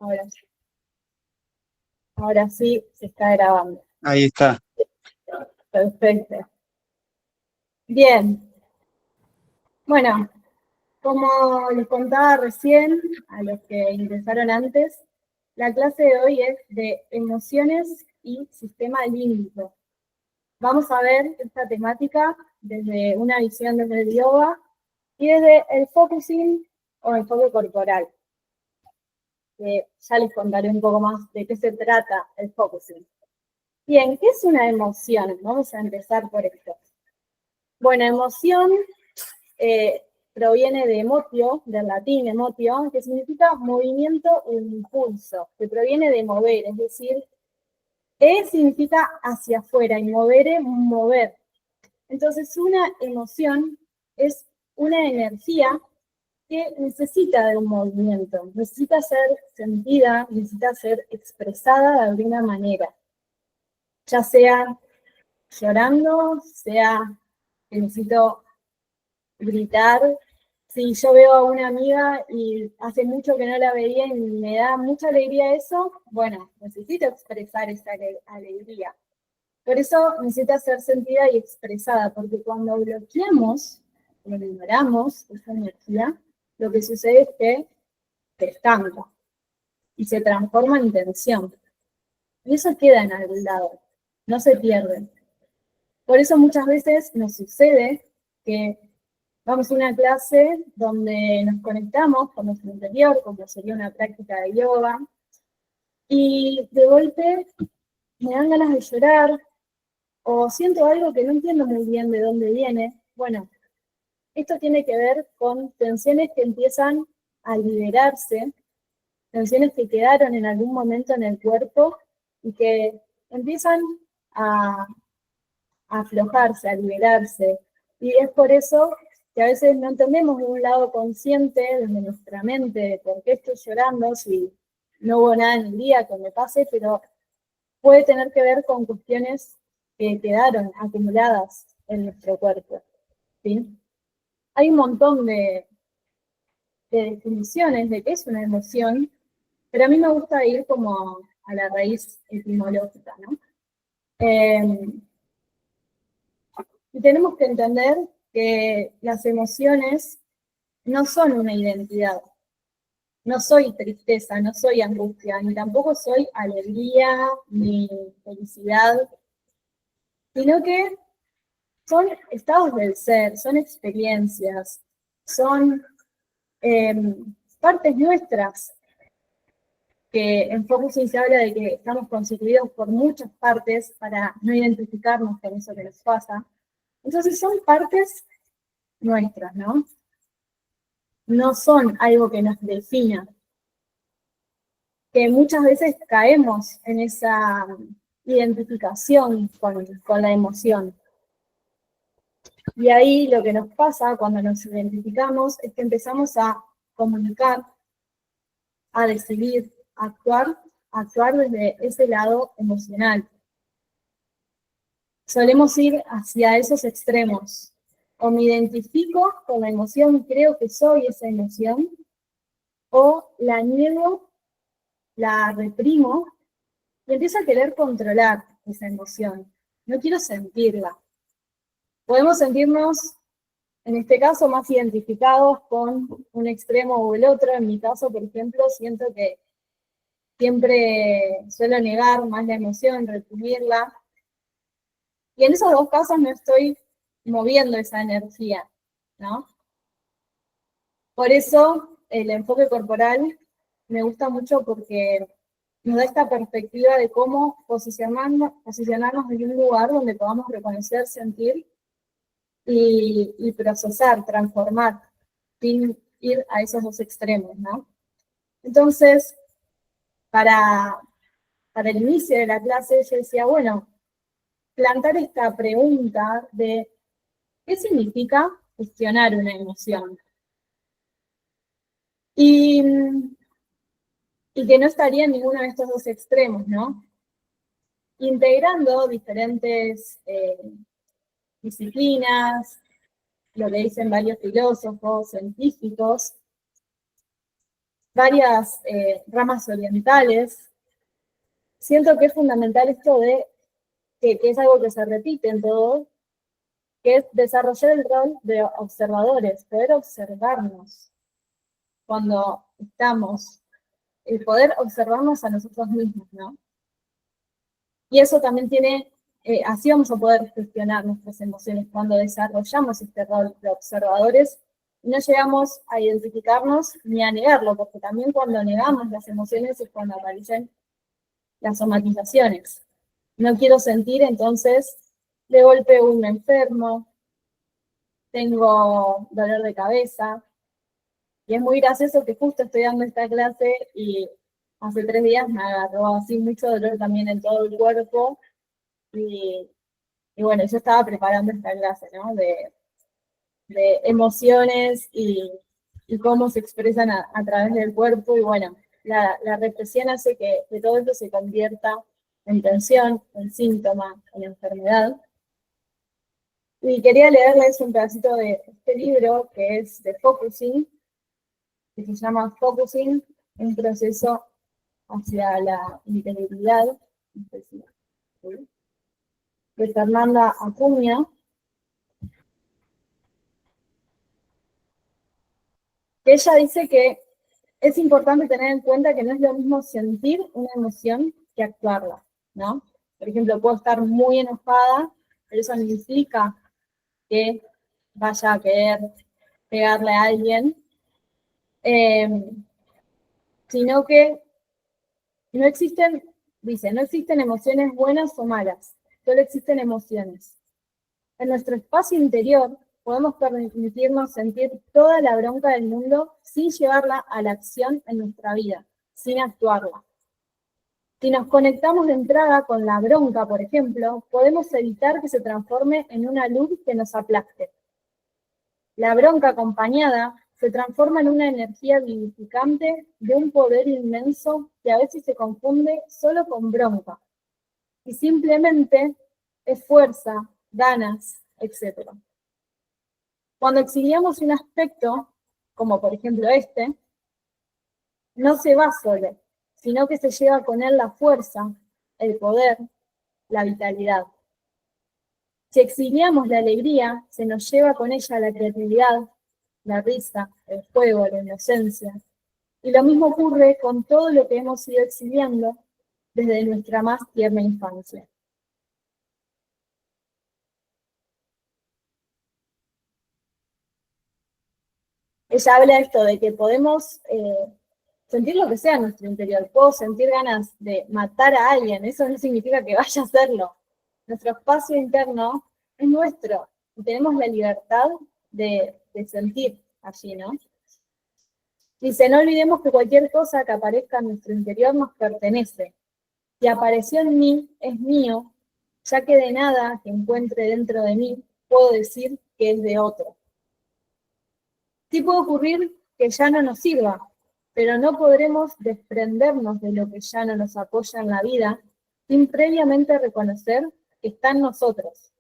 Ahora sí. Ahora sí se está grabando. Ahí está. Perfecto. Bien. Bueno, como les contaba recién a los que ingresaron antes, la clase de hoy es de emociones y sistema límbico. Vamos a ver esta temática desde una visión desde el yoga y desde el focusing o enfoque corporal. Ya les contaré un poco más de qué se trata el focusing. Bien, ¿qué es una emoción? Vamos a empezar por esto. Bueno, emoción proviene de emotio, del latín emotio, que significa movimiento o impulso, que proviene de mover, es decir, significa hacia afuera y mover. Entonces, una emoción es una energía que necesita de un movimiento, necesita ser sentida, necesita ser expresada de alguna manera, ya sea llorando, sea que necesito gritar. Si yo veo a una amiga y hace mucho que no la veía y me da mucha alegría eso, bueno, necesito expresar esa alegría. Por eso necesita ser sentida y expresada, porque cuando bloqueamos, cuando ignoramos esa energía, lo que sucede es que se estanca y se transforma en tensión. Y eso queda en algún lado, no se pierde. Por eso muchas veces nos sucede que vamos a una clase donde nos conectamos con nuestro interior, como sería una práctica de yoga, y de golpe me dan ganas de llorar, o siento algo que no entiendo muy bien de dónde viene. Bueno, esto tiene que ver con tensiones que empiezan a liberarse, tensiones que quedaron en algún momento en el cuerpo y que empiezan a aflojarse, a liberarse. Y es por eso que a veces no entendemos de un lado consciente, desde nuestra mente, por qué estoy llorando, si no hubo nada en el día que me pase, pero puede tener que ver con cuestiones que quedaron acumuladas en nuestro cuerpo. ¿Sí? Hay un montón de definiciones de qué es una emoción, pero a mí me gusta ir como a la raíz etimológica, ¿no? Y tenemos que entender que las emociones no son una identidad. No soy tristeza, no soy angustia, ni tampoco soy alegría, ni felicidad, sino que son estados del ser, son experiencias, son partes nuestras, que en Focusing se habla de que estamos constituidos por muchas partes para no identificarnos con eso que nos pasa. Entonces son partes nuestras, ¿no? No son algo que nos defina. Que muchas veces caemos en esa identificación con la emoción. Y ahí lo que nos pasa cuando nos identificamos es que empezamos a comunicar, a decidir, a actuar desde ese lado emocional. Solemos ir hacia esos extremos. O me identifico con la emoción y creo que soy esa emoción, o la niego, la reprimo y empiezo a querer controlar esa emoción. No quiero sentirla. Podemos sentirnos, en este caso, más identificados con un extremo o el otro. En mi caso, por ejemplo, siento que siempre suelo negar más la emoción, reprimirla. Y en esos dos casos no estoy moviendo esa energía, ¿no? Por eso el enfoque corporal me gusta mucho porque nos da esta perspectiva de cómo posicionarnos en un lugar donde podamos reconocer, sentir y procesar, transformar, sin ir a esos dos extremos, ¿no? Entonces, para el inicio de la clase yo decía, bueno, plantar esta pregunta de ¿qué significa gestionar una emoción? Y que no estaría en ninguno de estos dos extremos, ¿no? Integrando diferentes disciplinas, lo que dicen varios filósofos, científicos, varias ramas orientales. Siento que es fundamental esto de, que es algo que se repite en todo, que es desarrollar el rol de observadores, poder observarnos cuando estamos, el poder observarnos a nosotros mismos, ¿no? Y eso también tiene, así vamos a poder gestionar nuestras emociones cuando desarrollamos este rol de observadores y no llegamos a identificarnos ni a negarlo, porque también cuando negamos las emociones es cuando aparecen las somatizaciones. No quiero sentir, entonces de golpe me enfermo, tengo dolor de cabeza, y es muy gracioso que justo estoy dando esta clase y hace 3 días me agarró así mucho dolor también en todo el cuerpo, y bueno, yo estaba preparando esta clase, ¿no? De emociones y cómo se expresan a través del cuerpo, y bueno, la represión hace que todo esto se convierta en tensión, en síntoma, en enfermedad. Y quería leerles un pedacito de este libro que es de Focusing, que se llama Focusing, un proceso hacia la integridad, de Fernanda Acuña, que ella dice que es importante tener en cuenta que no es lo mismo sentir una emoción que actuarla, ¿no? Por ejemplo, puedo estar muy enojada, pero eso no implica que vaya a querer pegarle a alguien, sino que no existen, dice, no existen emociones buenas o malas, solo existen emociones. En nuestro espacio interior podemos permitirnos sentir toda la bronca del mundo sin llevarla a la acción en nuestra vida, sin actuarla. Si nos conectamos de entrada con la bronca, por ejemplo, podemos evitar que se transforme en una luz que nos aplaste. La bronca acompañada se transforma en una energía vivificante de un poder inmenso que a veces se confunde solo con bronca y simplemente es fuerza, ganas, etc. Cuando exiliamos un aspecto, como por ejemplo este, no se va solo, sino que se lleva con él la fuerza, el poder, la vitalidad. Si exiliamos la alegría, se nos lleva con ella la creatividad, la risa, el juego, la inocencia. Y lo mismo ocurre con todo lo que hemos ido exiliando desde nuestra más tierna infancia. Ella habla de esto, de que podemos sentir lo que sea en nuestro interior. Puedo sentir ganas de matar a alguien, eso no significa que vaya a hacerlo. Nuestro espacio interno es nuestro y tenemos la libertad de sentir allí, ¿no? Dice, no olvidemos que cualquier cosa que aparezca en nuestro interior nos pertenece. Si apareció en mí, es mío, ya que de nada que encuentre dentro de mí puedo decir que es de otro. Sí puede ocurrir que ya no nos sirva, pero no podremos desprendernos de lo que ya no nos apoya en la vida sin previamente reconocer que está en nosotros,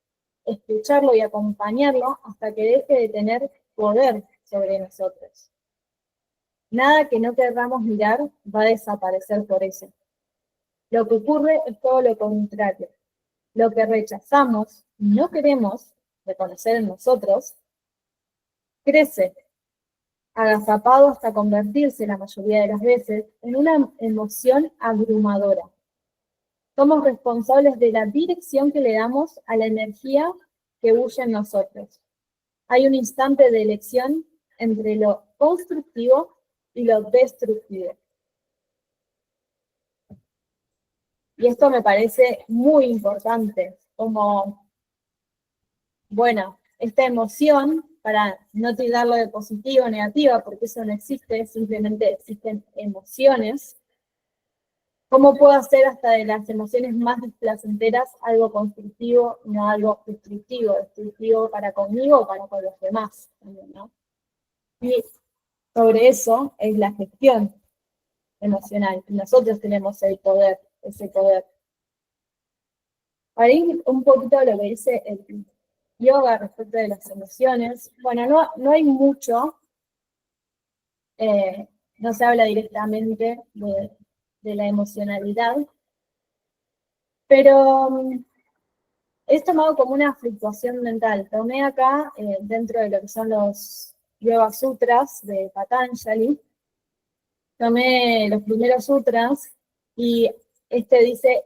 escucharlo y acompañarlo hasta que deje de tener poder sobre nosotros. Nada que no querramos mirar va a desaparecer por eso. Lo que ocurre es todo lo contrario. Lo que rechazamos y no queremos reconocer en nosotros, crece, agazapado hasta convertirse la mayoría de las veces en una emoción abrumadora. Somos responsables de la dirección que le damos a la energía que bulle en nosotros. Hay un instante de elección entre lo constructivo y lo destructivo. Y esto me parece muy importante, como, bueno, esta emoción, para no tildarlo de positiva o negativa, porque eso no existe, simplemente existen emociones. ¿Cómo puedo hacer hasta de las emociones más displacenteras algo constructivo y no algo destructivo para conmigo o para con los demás? ¿No? Y sobre eso es la gestión emocional. Nosotros tenemos el poder, ese poder. Para ir un poquito a lo que dice el yoga respecto de las emociones, bueno, no hay mucho no se habla directamente de la emocionalidad, pero es tomado como una fluctuación mental. Tomé acá, dentro de lo que son los Yoga Sutras de Patanjali, tomé los primeros sutras y este dice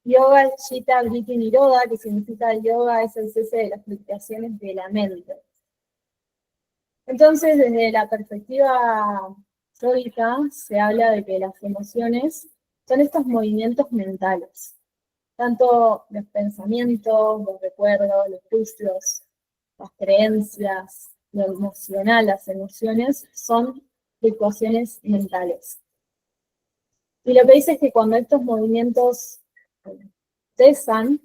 Yoga Chitta Vritti Nirodha, que significa yoga es el cese de las fluctuaciones de la mente. Entonces, desde la perspectiva yogica, se habla de que las emociones son estos movimientos mentales. Tanto los pensamientos, los recuerdos, los juicios, las creencias, lo emocional, las emociones, son fluctuaciones mentales. Y lo que dice es que cuando estos movimientos cesan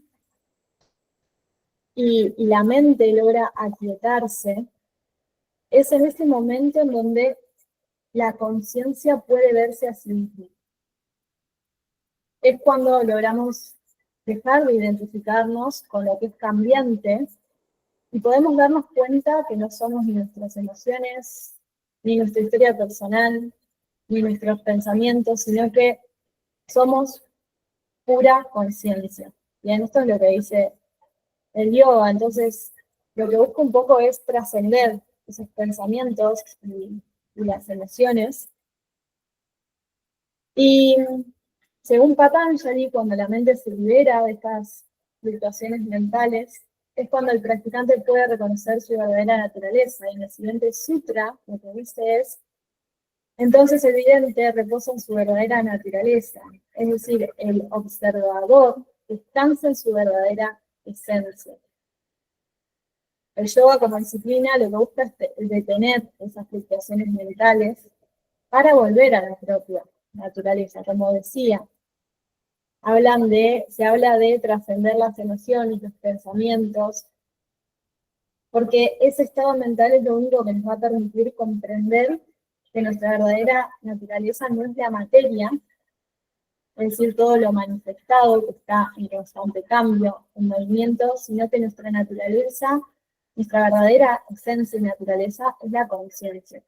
y la mente logra aquietarse, es en ese momento en donde la conciencia puede verse a sí misma. Es cuando logramos dejar de identificarnos con lo que es cambiante y podemos darnos cuenta que no somos ni nuestras emociones, ni nuestra historia personal, ni nuestros pensamientos, sino que somos pura conciencia. Y en esto es lo que dice el yoga. Entonces, lo que busco un poco es trascender esos pensamientos y las emociones. Y según Patanjali, cuando la mente se libera de estas fluctuaciones mentales, es cuando el practicante puede reconocer su verdadera naturaleza. Y en el siguiente sutra, lo que dice es, entonces el vidente reposa en su verdadera naturaleza, es decir, el observador descansa en su verdadera esencia. El yoga como disciplina lo que busca es detener esas fluctuaciones mentales para volver a la propia naturaleza. Como decía, se habla de trascender las emociones, los pensamientos, porque ese estado mental es lo único que nos va a permitir comprender que nuestra verdadera naturaleza no es la materia, es decir, todo lo manifestado que está en constante cambio, en movimiento, sino que nuestra naturaleza, nuestra verdadera esencia y naturaleza es la conciencia.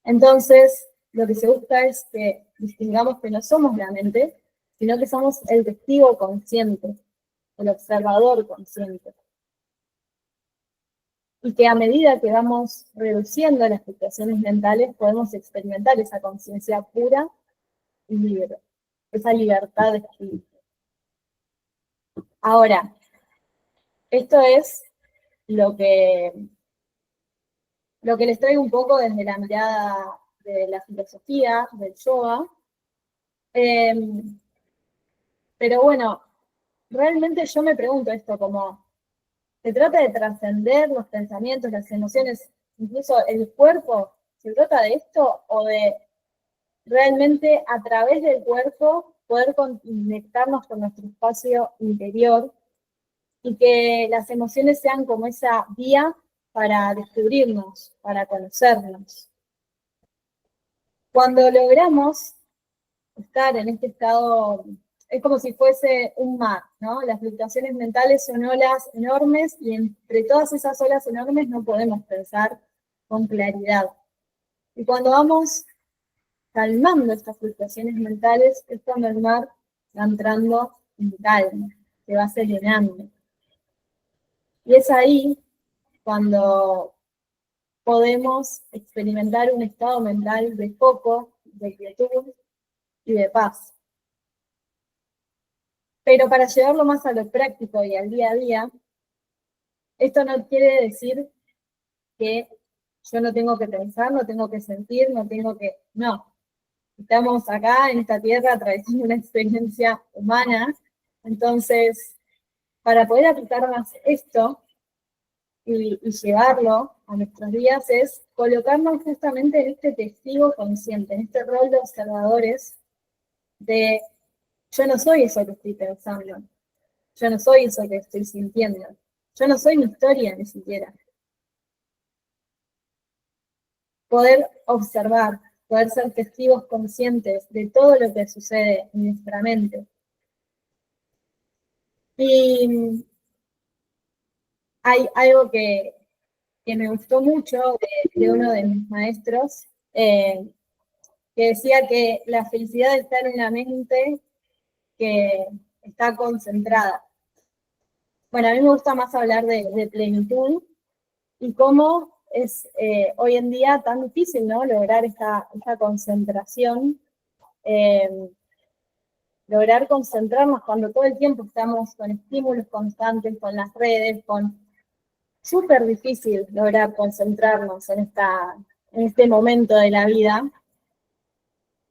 Entonces, lo que se busca es que distingamos que no somos la mente, sino que somos el testigo consciente, el observador consciente. Y que a medida que vamos reduciendo las fluctuaciones mentales, podemos experimentar esa conciencia pura y libre, esa libertad de espíritu. Ahora, esto es lo que les traigo un poco desde la mirada de la filosofía, del yoga. Pero bueno, realmente yo me pregunto esto, como, ¿se trata de trascender los pensamientos, las emociones, incluso el cuerpo? ¿Se trata de esto o de realmente a través del cuerpo poder conectarnos con nuestro espacio interior y que las emociones sean como esa vía para descubrirnos, para conocernos? Cuando logramos estar en este estado, es como si fuese un mar, ¿no? Las fluctuaciones mentales son olas enormes y entre todas esas olas enormes no podemos pensar con claridad. Y cuando vamos calmando estas fluctuaciones mentales, es cuando el mar va entrando en calma, se va serenando. Y es ahí cuando podemos experimentar un estado mental de foco, de quietud y de paz. Pero para llevarlo más a lo práctico y al día a día, esto no quiere decir que yo no tengo que pensar, no tengo que sentir, no. Estamos acá en esta tierra atravesando una experiencia humana, entonces, para poder aplicar más esto y llevarlo a nuestros días es colocarnos justamente en este testigo consciente, en este rol de observadores de yo no soy eso que estoy pensando, yo no soy eso que estoy sintiendo, yo no soy mi historia ni siquiera. Poder observar, poder ser testigos conscientes de todo lo que sucede en nuestra mente. Y hay algo que que me gustó mucho de uno de mis maestros, que decía que la felicidad está en una mente que está concentrada. Bueno, a mí me gusta más hablar de plenitud y cómo es hoy en día tan difícil, ¿no? Lograr esta concentración, lograr concentrarnos cuando todo el tiempo estamos con estímulos constantes, con las redes, con... Súper difícil lograr concentrarnos en este momento de la vida,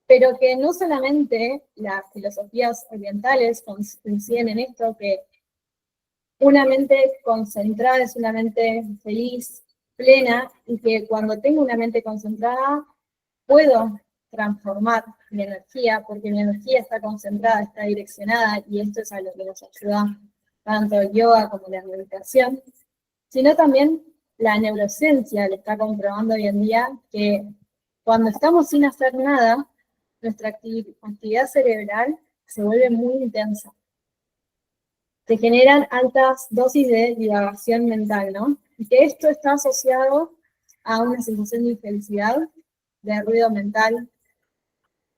pero que no solamente las filosofías orientales coinciden en esto, que una mente concentrada es una mente feliz, plena, y que cuando tengo una mente concentrada puedo transformar mi energía, porque mi energía está concentrada, está direccionada, y esto es a lo que nos ayuda tanto el yoga como la meditación, sino también la neurociencia le está comprobando hoy en día que cuando estamos sin hacer nada, nuestra actividad cerebral se vuelve muy intensa. Se generan altas dosis de divagación mental, ¿no? Y que esto está asociado a una sensación de infelicidad, de ruido mental,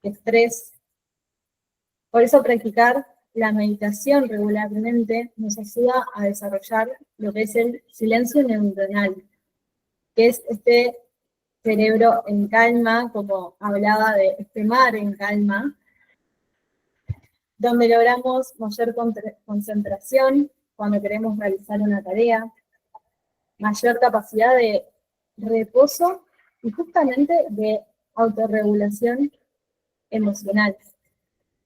de estrés. Por eso practicar la meditación regularmente nos ayuda a desarrollar lo que es el silencio neuronal, que es este cerebro en calma, como hablaba de este mar en calma, donde logramos mayor concentración cuando queremos realizar una tarea, mayor capacidad de reposo y justamente de autorregulación emocional.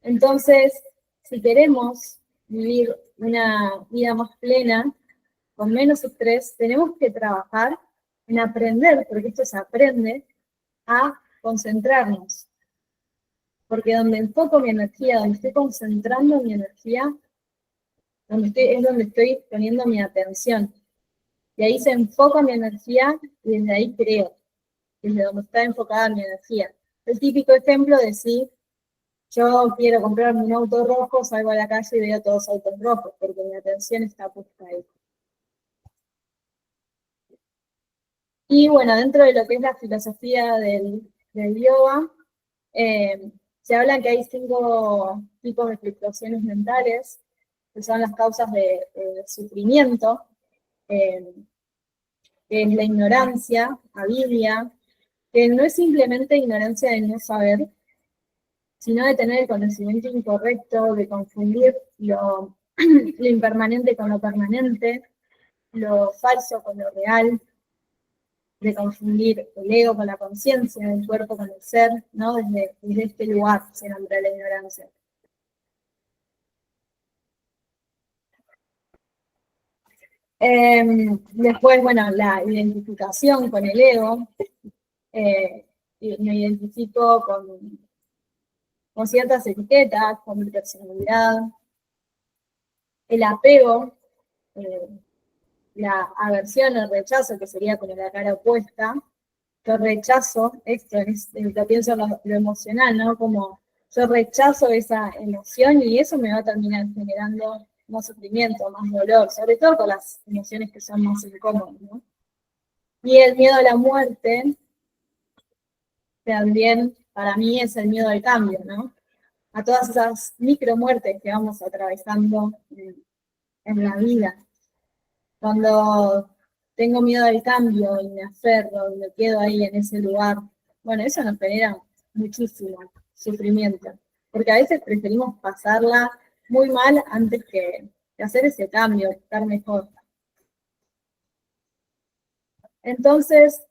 Entonces, si queremos vivir una vida más plena, con menos estrés, tenemos que trabajar en aprender, porque esto se aprende, a concentrarnos. Porque donde enfoco mi energía, donde estoy concentrando mi energía, es donde estoy poniendo mi atención. Y ahí se enfoca mi energía y desde ahí creo, desde donde está enfocada mi energía. El típico ejemplo de si yo quiero comprarme un auto rojo, salgo a la calle y veo todos autos rojos, porque mi atención está puesta ahí. Y bueno, dentro de lo que es la filosofía del yoga, se habla que hay 5 tipos de fluctuaciones mentales, que son las causas de sufrimiento, que es la ignorancia, avidia, que no es simplemente ignorancia de no saber, sino de tener el conocimiento incorrecto, de confundir lo impermanente con lo permanente, lo falso con lo real, de confundir el ego con la conciencia, el cuerpo con el ser, ¿no? Desde este lugar se nombra la ignorancia. Después, bueno, la identificación con el ego. Me identifico con ciertas etiquetas, con mi personalidad. El apego, la aversión, el rechazo, que sería como la cara opuesta. Yo rechazo esto, lo pienso en lo emocional, ¿no? Como yo rechazo esa emoción y eso me va a terminar generando más sufrimiento, más dolor, sobre todo con las emociones que son más incómodas, ¿no? Y el miedo a la muerte también para mí es el miedo al cambio, ¿no? A todas esas micromuertes que vamos atravesando en la vida. Cuando tengo miedo al cambio y me aferro y me quedo ahí en ese lugar, bueno, eso nos genera muchísimo sufrimiento, porque a veces preferimos pasarla muy mal antes que hacer ese cambio, estar mejor. Entonces,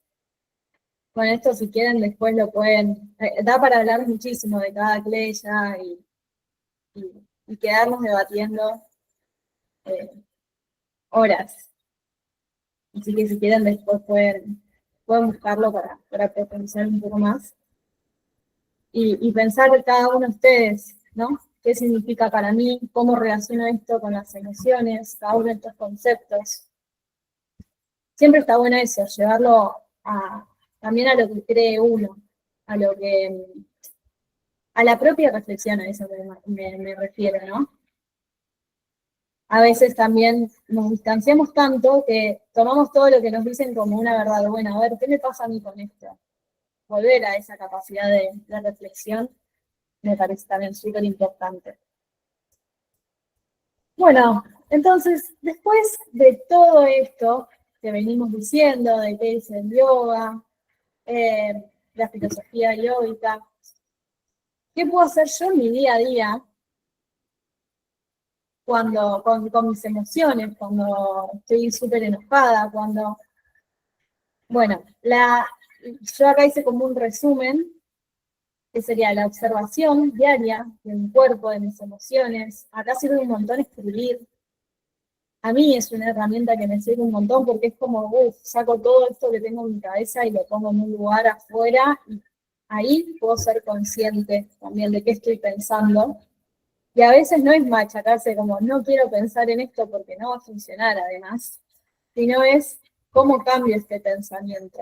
con esto si quieren después lo pueden, da para hablar muchísimo de cada kleya y quedarnos debatiendo horas. Así que si quieren después pueden buscarlo para profundizar un poco más. Y pensar cada uno de ustedes, ¿no? ¿Qué significa para mí? ¿Cómo relaciono esto con las emociones? Cada uno de estos conceptos. Siempre está bueno eso, llevarlo también a lo que cree uno, a la propia reflexión, a eso me refiero, ¿no? a veces también nos distanciamos tanto que tomamos todo lo que nos dicen como una verdad. Bueno, a ver, ¿qué me pasa a mí con esto? Volver a esa capacidad de reflexión me parece también súper importante. Bueno, entonces, después de todo esto que venimos diciendo, de qué es el yoga, la filosofía yógica, ¿qué puedo hacer yo en mi día a día cuando, con mis emociones, cuando estoy súper enojada, cuando... Bueno, yo acá hice como un resumen, que sería la observación diaria de mi cuerpo, de mis emociones. Acá sirve un montón escribir. A mí es una herramienta que me sirve un montón porque es como, saco todo esto que tengo en mi cabeza y lo pongo en un lugar afuera y ahí puedo ser consciente también de qué estoy pensando. Y a veces no es machacarse como, no quiero pensar en esto porque no va a funcionar además, sino es cómo cambio este pensamiento.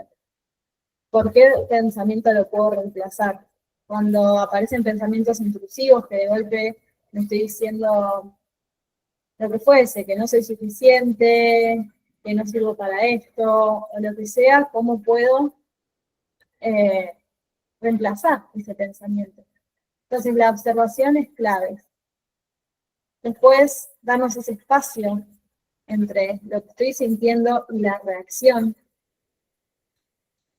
¿Por qué pensamiento lo puedo reemplazar? Cuando aparecen pensamientos intrusivos que de golpe me estoy diciendo lo que fuese, que no soy suficiente, que no sirvo para esto, o lo que sea, ¿cómo puedo reemplazar ese pensamiento? Entonces la observación es clave. Después, darnos ese espacio entre lo que estoy sintiendo y la reacción.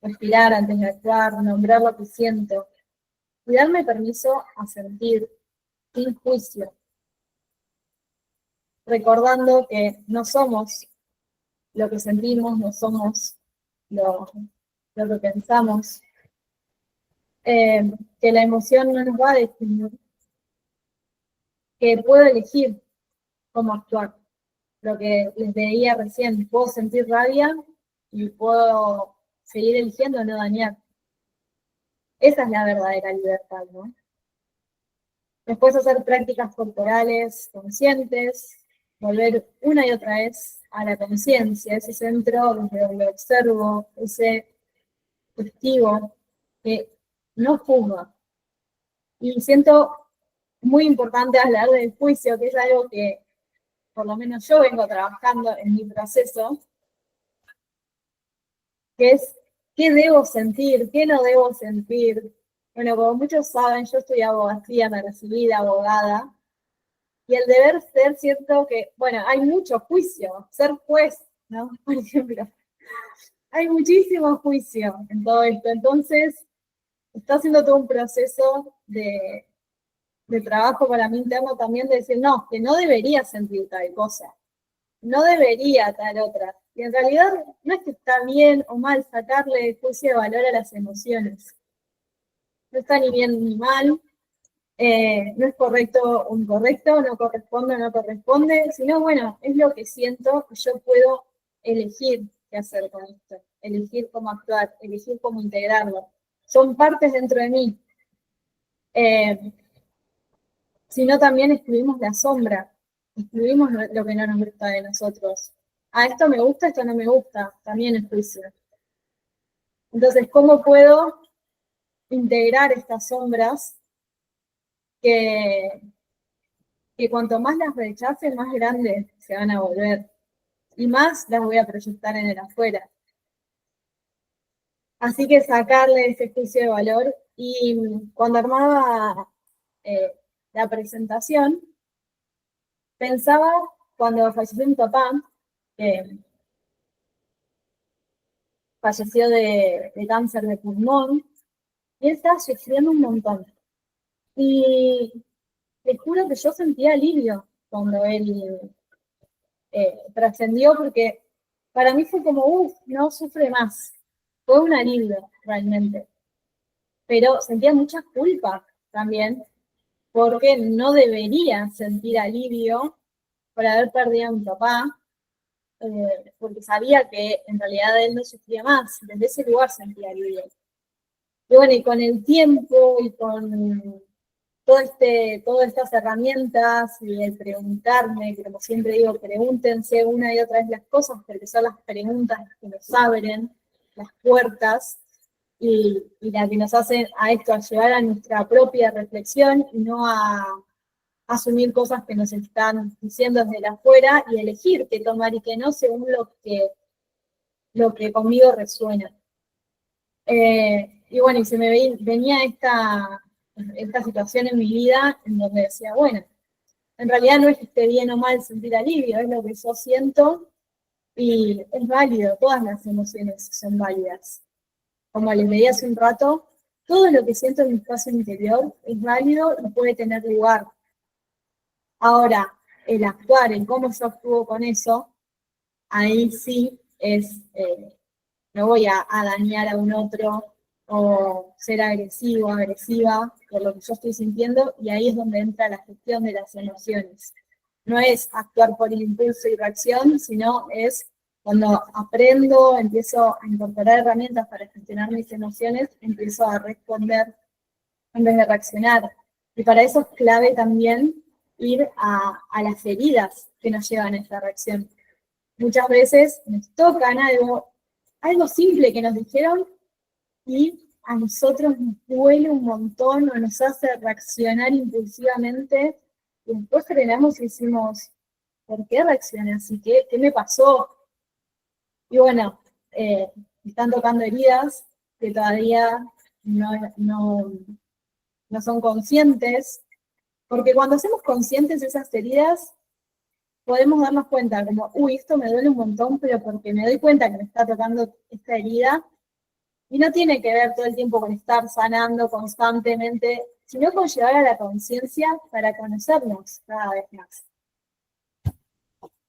Respirar antes de actuar, nombrar lo que siento. Y darme permiso a sentir sin juicio. Recordando que no somos lo que sentimos, no somos lo que pensamos. Que la emoción no nos va a definir. Que puedo elegir cómo actuar. Lo que les veía recién, puedo sentir rabia y puedo seguir eligiendo no dañar. Esa es la verdadera libertad, ¿no? Después hacer prácticas corporales conscientes, volver una y otra vez a la conciencia, ese centro desde donde observo, ese testigo que no juzga. Y siento muy importante hablar del juicio, que es algo que por lo menos yo vengo trabajando en mi proceso, que es qué debo sentir, qué no debo sentir. Bueno, como muchos saben, yo estudié abogacía, me recibí de abogada, y el deber ser cierto que, bueno, hay mucho juicio, ser juez, ¿no? Por ejemplo, hay muchísimo juicio en todo esto, entonces está haciendo todo un proceso de trabajo para mí interno también de decir, no, que no debería sentir tal cosa, no debería tal otra. Y en realidad no es que está bien o mal sacarle juicio de valor a las emociones. No está ni bien ni mal, no es correcto o incorrecto, no corresponde o no corresponde, sino bueno, es lo que siento y yo puedo elegir qué hacer con esto, elegir cómo actuar, elegir cómo integrarlo. Son partes dentro de mí. Sino también excluimos la sombra, excluimos lo que no nos gusta de nosotros. Ah, esto me gusta, esto no me gusta, también es juicio. Entonces, ¿cómo puedo integrar estas sombras que cuanto más las rechace, más grandes se van a volver? Y más las voy a proyectar en el afuera. Así que sacarle ese juicio de valor. Y cuando armaba la presentación, pensaba cuando falleció mi papá, falleció de cáncer de pulmón, y él estaba sufriendo un montón. Y te juro que yo sentía alivio cuando él trascendió, porque para mí fue como, no sufre más. Fue un alivio, realmente. Pero sentía mucha culpa también, porque no debería sentir alivio por haber perdido a mi papá, porque sabía que en realidad él no sufría más. Desde ese lugar sentía alivio. Y bueno, y con el tiempo y con todas estas herramientas y el preguntarme, que como siempre digo, pregúntense una y otra vez las cosas, porque son las preguntas que nos abren las puertas y las que nos hacen a esto, a llevar a nuestra propia reflexión y no a asumir cosas que nos están diciendo desde la afuera y elegir qué tomar y qué no según lo que conmigo resuena. Y bueno, y se me venía esta situación en mi vida en donde decía, bueno, en realidad no es que esté bien o mal sentir alivio, es lo que yo siento y es válido, todas las emociones son válidas. Como les leí hace un rato, todo lo que siento en mi espacio interior es válido y puede tener lugar. Ahora, el actuar, en cómo yo actúo con eso, ahí sí es, no voy a dañar a un otro o ser agresivo, agresiva por lo que yo estoy sintiendo, y ahí es donde entra la gestión de las emociones. No es actuar por impulso y reacción, sino es cuando aprendo, empiezo a incorporar herramientas para gestionar mis emociones, empiezo a responder en vez de reaccionar. Y para eso es clave también ir a las heridas que nos llevan a esta reacción. Muchas veces nos tocan algo simple que nos dijeron y a nosotros nos duele un montón o nos hace reaccionar impulsivamente y después frenamos y decimos, ¿por qué reaccioné así? ¿Qué me pasó? Y bueno, están tocando heridas que todavía no son conscientes, porque cuando hacemos conscientes esas heridas, podemos darnos cuenta como, uy, esto me duele un montón, pero porque me doy cuenta que me está tocando esta herida, y no tiene que ver todo el tiempo con estar sanando constantemente, sino con llevar a la conciencia para conocernos cada vez más.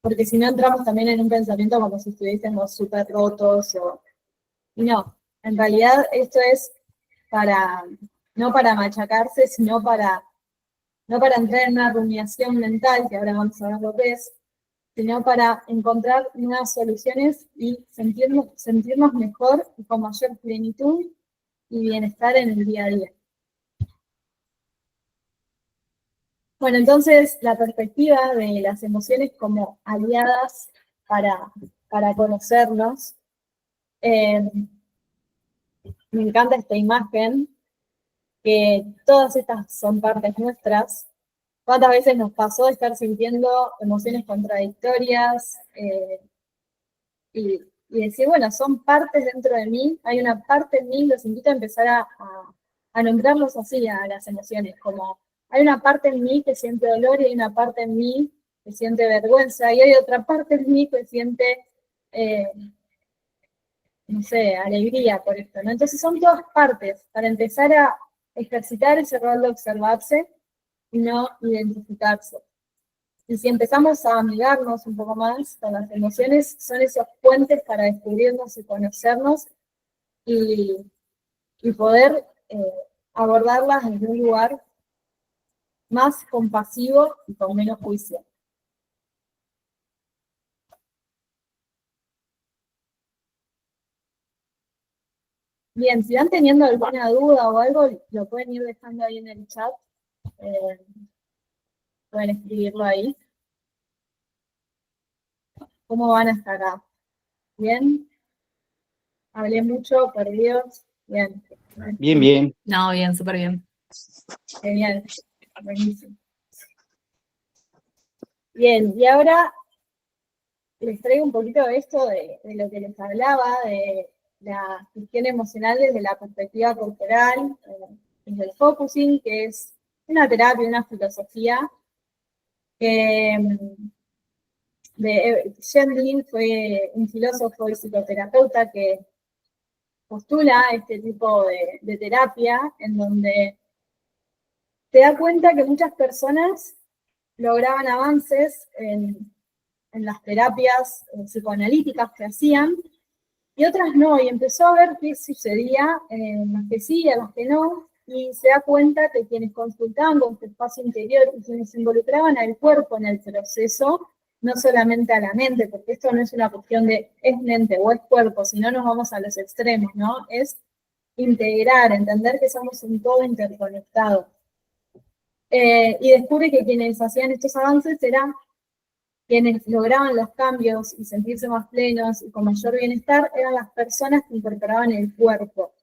Porque si no entramos también en un pensamiento como si estuviésemos súper rotos, y no, en realidad esto es no para machacarse, sino no para entrar en una rumiación mental, que ahora vamos a ver lo que es, sino para encontrar nuevas soluciones y sentirnos mejor y con mayor plenitud y bienestar en el día a día. Bueno, entonces la perspectiva de las emociones como aliadas para conocernos. Me encanta esta imagen, que todas estas son partes nuestras. ¿Cuántas veces nos pasó de estar sintiendo emociones contradictorias y decir, bueno, son partes dentro de mí, hay una parte en mí, los invito a empezar a nombrarlos así a las emociones, como hay una parte en mí que siente dolor y hay una parte en mí que siente vergüenza y hay otra parte en mí que siente, no sé, alegría por esto, ¿no? Entonces son todas partes para empezar a ejercitar ese rol de observarse y no identificarse. Y si empezamos a amigarnos un poco más con las emociones, son esos puentes para descubrirnos y conocernos y poder abordarlas desde un lugar más compasivo y con menos juicio. Bien, si van teniendo alguna duda o algo, lo pueden ir dejando ahí en el chat. Pueden escribirlo ahí. ¿Cómo van hasta acá? ¿Bien? Hablé mucho, perdidos. Bien. Bien, bien. No, bien, súper bien. Genial. Buenísimo. Bien, y ahora les traigo un poquito de esto de lo que les hablaba, de la gestión emocional desde la perspectiva corporal, desde el focusing, que es una terapia, una filosofía que Gendlin fue un filósofo y psicoterapeuta que postula este tipo de terapia en donde te da cuenta que muchas personas lograban avances en las terapias psicoanalíticas que hacían, y otras no, y empezó a ver qué sucedía en las que sí y en las que no, y se da cuenta que quienes consultaban con su espacio interior y quienes involucraban al cuerpo en el proceso, no solamente a la mente, porque esto no es una cuestión de es mente o es cuerpo, sino nos vamos a los extremos, ¿no? Es integrar, entender que somos un todo interconectado. Y descubre que quienes hacían estos avances eran quienes lograban los cambios y sentirse más plenos y con mayor bienestar, eran las personas que incorporaban el cuerpo.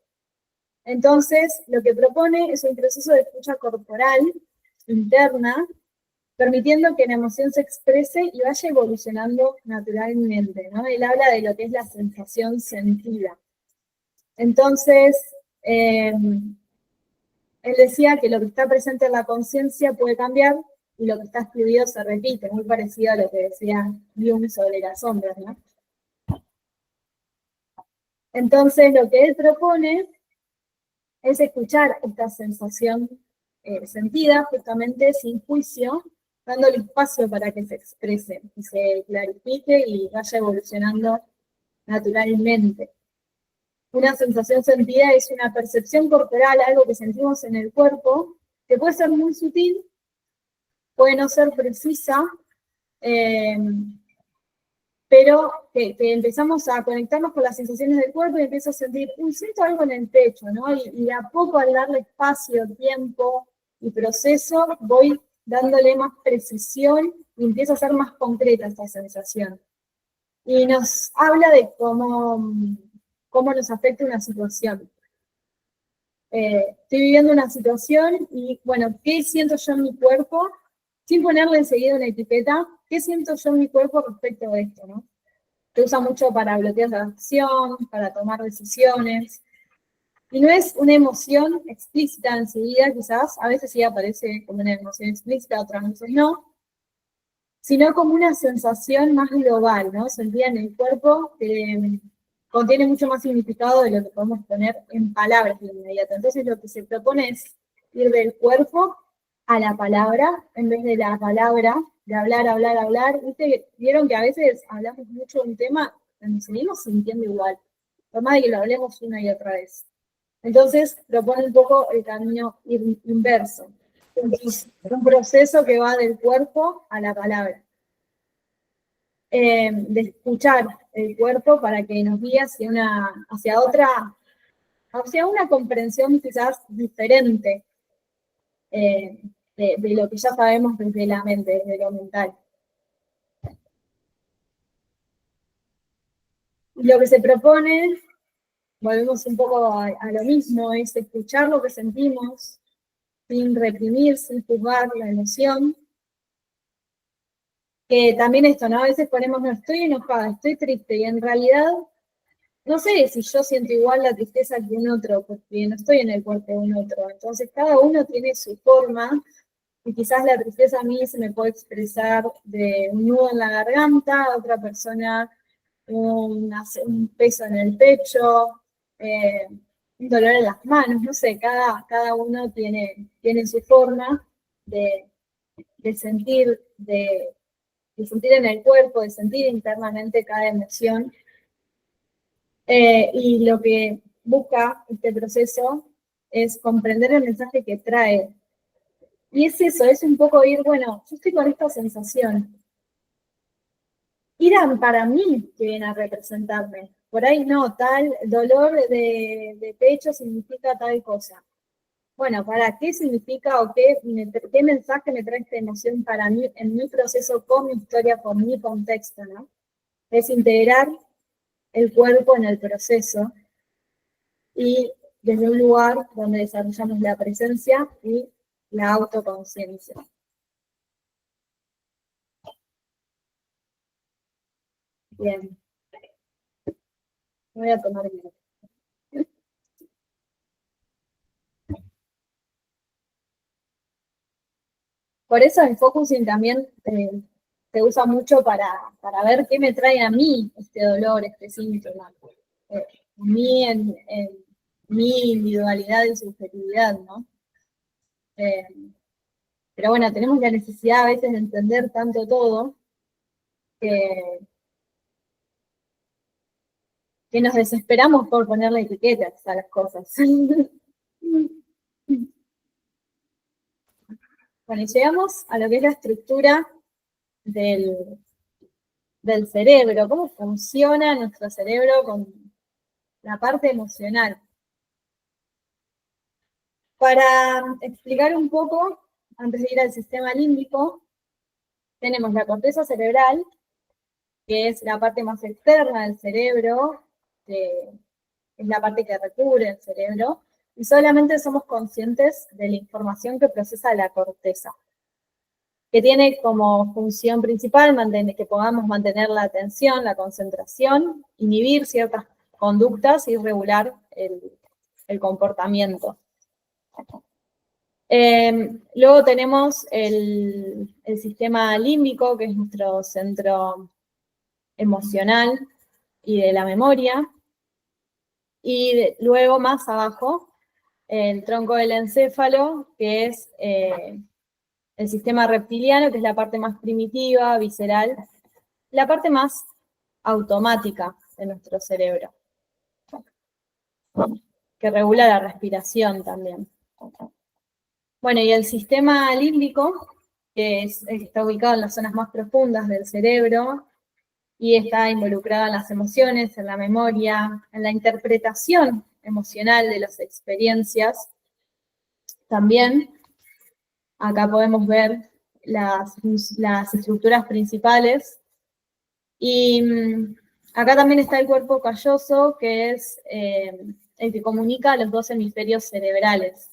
Entonces, lo que propone es un proceso de escucha corporal interna permitiendo que la emoción se exprese y vaya evolucionando naturalmente, ¿no? Él habla de lo que es la sensación sentida. Entonces, él decía que lo que está presente en la conciencia puede cambiar y lo que está excluido se repite, muy parecido a lo que decía Jung sobre las sombras, ¿no? Entonces, lo que él propone es escuchar esta sensación sentida justamente sin juicio, dándole espacio para que se exprese y se clarifique y vaya evolucionando naturalmente. Una sensación sentida es una percepción corporal, algo que sentimos en el cuerpo, que puede ser muy sutil, puede no ser precisa, pero que empezamos a conectarnos con las sensaciones del cuerpo y empiezo a sentir, siento algo en el pecho, ¿no? Y a poco al darle espacio, tiempo y proceso, voy dándole más precisión y empiezo a ser más concreta esta sensación. Y nos habla de cómo nos afecta una situación. Estoy viviendo una situación y, bueno, ¿qué siento yo en mi cuerpo? Sin ponerle enseguida una etiqueta, ¿qué siento yo en mi cuerpo respecto a esto, no? Se usa mucho para bloquear la acción, para tomar decisiones. Y no es una emoción explícita enseguida, quizás, a veces sí aparece como una emoción explícita, otras veces no, sino como una sensación más global, ¿no? Sentida en el cuerpo, que contiene mucho más significado de lo que podemos poner en palabras de inmediato. Entonces lo que se propone es ir del cuerpo a la palabra, en vez de la palabra, de hablar, hablar, hablar. ¿Viste? Vieron que a veces hablamos mucho de un tema, nos seguimos sintiendo igual, por más de que lo hablemos una y otra vez. Entonces propone un poco el camino inverso. Entonces, un proceso que va del cuerpo a la palabra. De escuchar el cuerpo para que nos guíe hacia una comprensión quizás diferente de lo que ya sabemos desde la mente, desde lo mental. Y lo que se propone, volvemos un poco a lo mismo, es escuchar lo que sentimos, sin reprimir, sin juzgar la emoción. Que también esto, ¿no? A veces ponemos, no, estoy enojada, estoy triste, y en realidad no sé si yo siento igual la tristeza que un otro, porque no estoy en el cuerpo de un otro. Entonces, cada uno tiene su forma, y quizás la tristeza a mí se me puede expresar de un nudo en la garganta, a otra persona un peso en el pecho, un dolor en las manos, no sé, cada uno tiene su forma de sentir, de sentir en el cuerpo, de sentir internamente cada emoción. Y lo que busca este proceso es comprender el mensaje que trae. Y es eso, es un poco ir, bueno, yo estoy con esta sensación. Irán para mí que viene a representarme. Por ahí no, tal dolor de pecho significa tal cosa. Bueno, ¿para qué significa o qué mensaje me trae esta emoción para mí en mi proceso, con mi historia, con mi contexto, ¿no? Es integrar el cuerpo en el proceso y desde un lugar donde desarrollamos la presencia y la autoconciencia. Bien. Voy a tomar mi... Por eso el focusing también se usa mucho para ver qué me trae a mí este dolor, este síntoma. En mi individualidad y subjetividad, ¿no? Pero bueno, tenemos la necesidad a veces de entender tanto todo que nos desesperamos por ponerle etiquetas a las cosas. Bueno, y llegamos a lo que es la estructura del cerebro, cómo funciona nuestro cerebro con la parte emocional. Para explicar un poco, antes de ir al sistema límbico, tenemos la corteza cerebral, que es la parte más externa del cerebro, que es la parte que recubre el cerebro, y solamente somos conscientes de la información que procesa la corteza. que tiene como función principal que podamos mantener la atención, la concentración, inhibir ciertas conductas y regular el comportamiento. Luego tenemos el sistema límbico, que es nuestro centro emocional y de la memoria. Y luego más abajo, el tronco del encéfalo, que es el sistema reptiliano, que es la parte más primitiva, visceral, la parte más automática de nuestro cerebro, que regula la respiración también. Bueno, y el sistema límbico, que está ubicado en las zonas más profundas del cerebro y está involucrado en las emociones, en la memoria, en la interpretación emocional de las experiencias. También acá podemos ver las estructuras principales. Y acá también está el cuerpo calloso, que es el que comunica los dos hemisferios cerebrales.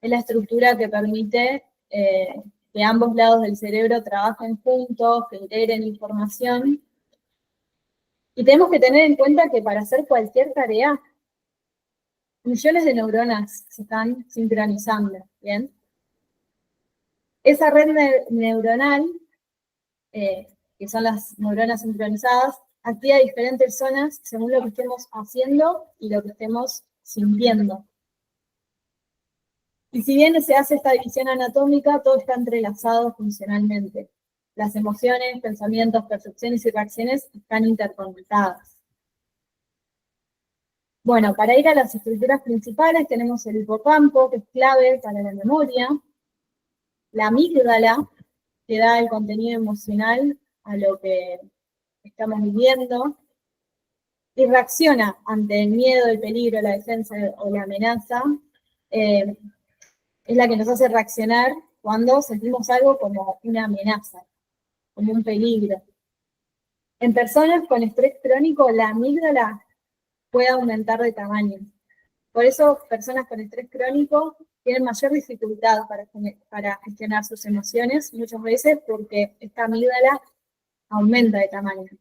Es la estructura que permite que ambos lados del cerebro trabajen juntos, que integren información. Y tenemos que tener en cuenta que para hacer cualquier tarea, millones de neuronas se están sincronizando, ¿bien? Esa red neuronal, que son las neuronas sincronizadas, activa diferentes zonas según lo que estemos haciendo y lo que estemos sintiendo. Y si bien se hace esta división anatómica, todo está entrelazado funcionalmente. Las emociones, pensamientos, percepciones y reacciones están interconectadas. Bueno, para ir a las estructuras principales tenemos el hipocampo, que es clave para la memoria, la amígdala, que da el contenido emocional a lo que estamos viviendo, y reacciona ante el miedo, el peligro, la defensa o la amenaza. Es la que nos hace reaccionar cuando sentimos algo como una amenaza, como un peligro. En personas con estrés crónico, la amígdala puede aumentar de tamaño. Por eso, personas con estrés crónico tienen mayor dificultad para gestionar sus emociones, muchas veces porque esta amígdala aumenta de tamaño.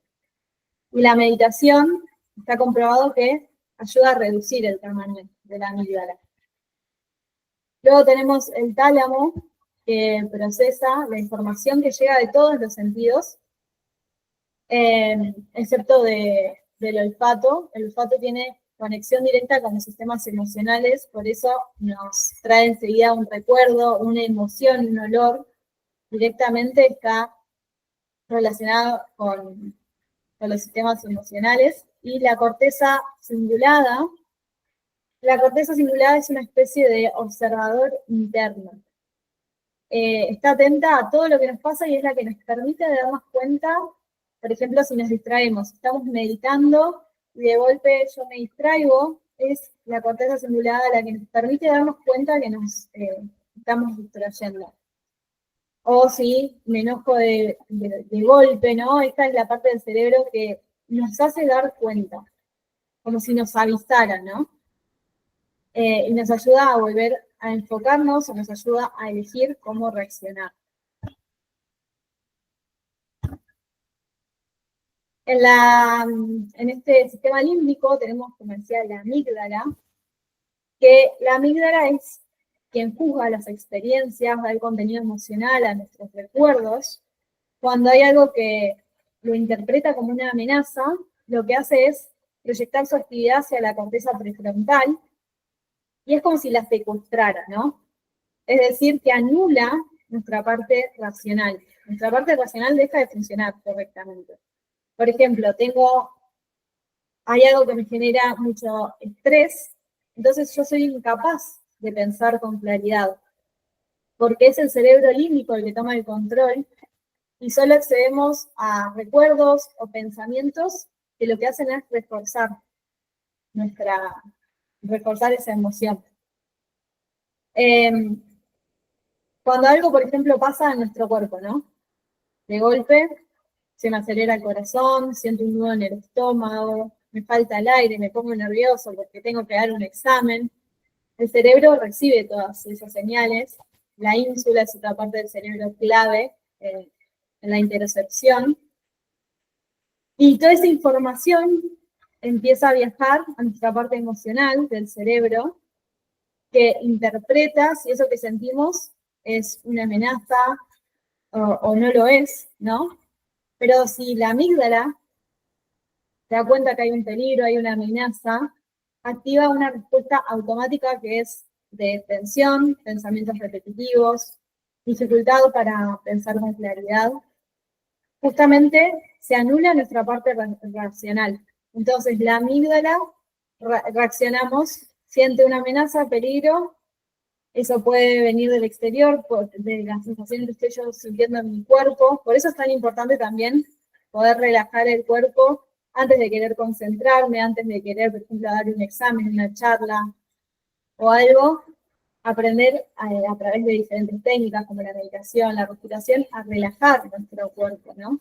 Y la meditación está comprobado que ayuda a reducir el tamaño de la amígdala. Luego tenemos el tálamo, que procesa la información que llega de todos los sentidos, excepto del olfato. El olfato tiene conexión directa con los sistemas emocionales, por eso nos trae enseguida un recuerdo, una emoción, un olor. Directamente está relacionado con los sistemas emocionales. Y la corteza cingulada es una especie de observador interno. Está atenta a todo lo que nos pasa y es la que nos permite darnos cuenta, por ejemplo, si nos distraemos, estamos meditando y de golpe yo me distraigo, es la corteza cingulada la que nos permite darnos cuenta que nos estamos distrayendo. O si me enojo de golpe, ¿no? Esta es la parte del cerebro que nos hace dar cuenta, como si nos avisara, ¿no? Y nos ayuda a volver a enfocarnos o nos ayuda a elegir cómo reaccionar. En este sistema límbico tenemos, como decía, la amígdala, que la amígdala es quien juzga las experiencias, da el contenido emocional a nuestros recuerdos. Cuando hay algo que lo interpreta como una amenaza, lo que hace es proyectar su actividad hacia la corteza prefrontal, y es como si la secuestrara, ¿no? Es decir, que anula nuestra parte racional. Nuestra parte racional deja de funcionar correctamente. Por ejemplo, hay algo que me genera mucho estrés, entonces yo soy incapaz de pensar con claridad, porque es el cerebro límbico el que toma el control, y solo accedemos a recuerdos o pensamientos que lo que hacen es reforzar esa emoción. Cuando algo, por ejemplo, pasa en nuestro cuerpo, ¿no? De golpe se me acelera el corazón, siento un nudo en el estómago, me falta el aire, me pongo nervioso porque tengo que dar un examen. El cerebro recibe todas esas señales la ínsula es otra parte del cerebro clave en la interocepción. Y toda esa información empieza a viajar a nuestra parte emocional del cerebro, que interpreta si eso que sentimos es una amenaza o no lo es, ¿no? Pero si la amígdala se da cuenta que hay un peligro, hay una amenaza, activa una respuesta automática que es de tensión, pensamientos repetitivos, dificultad para pensar con claridad. Justamente se anula nuestra parte racional. Entonces la amígdala, reaccionamos, siente una amenaza, peligro, eso puede venir del exterior, de la sensación que estoy yo sintiendo en mi cuerpo. Por eso es tan importante también poder relajar el cuerpo antes de querer concentrarme, antes de querer, por ejemplo, dar un examen, una charla o algo. Aprender a través de diferentes técnicas como la meditación, la respiración, a relajar nuestro cuerpo, ¿no?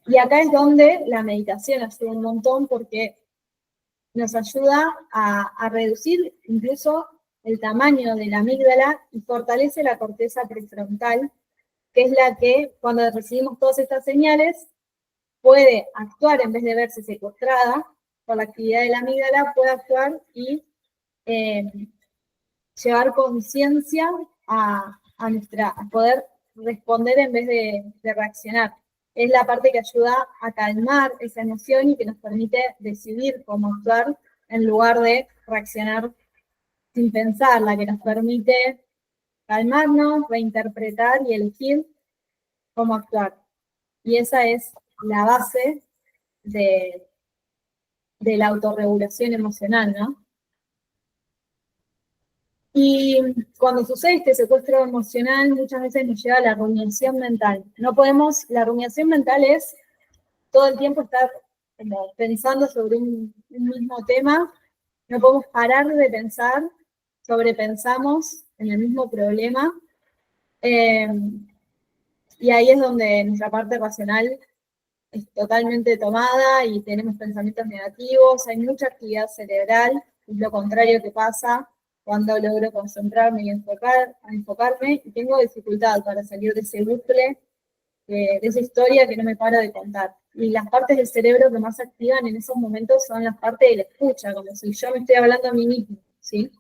Y acá es donde la meditación ayuda un montón porque nos ayuda a reducir incluso el tamaño de la amígdala y fortalece la corteza prefrontal, que es la que, cuando recibimos todas estas señales, puede actuar en vez de verse secuestrada por la actividad de la amígdala, puede actuar y llevar conciencia a poder responder en vez de reaccionar. Es la parte que ayuda a calmar esa emoción y que nos permite decidir cómo actuar en lugar de reaccionar sin pensar, la que nos permite calmarnos, reinterpretar y elegir cómo actuar. Y esa es la base de la autorregulación emocional, ¿no? Y cuando sucede este secuestro emocional, muchas veces nos lleva a la rumiación mental. No podemos, la rumiación mental es todo el tiempo estar pensando sobre un mismo tema, no podemos parar de pensar, sobrepensamos en el mismo problema, y ahí es donde nuestra parte racional es totalmente tomada y tenemos pensamientos negativos, hay mucha actividad cerebral, es lo contrario que pasa cuando logro concentrarme y enfocarme, y tengo dificultad para salir de ese bucle, de esa historia que no me paro de contar. Y las partes del cerebro que más se activan en esos momentos son las partes de la escucha, como si yo me estoy hablando a mí mismo, ¿sí?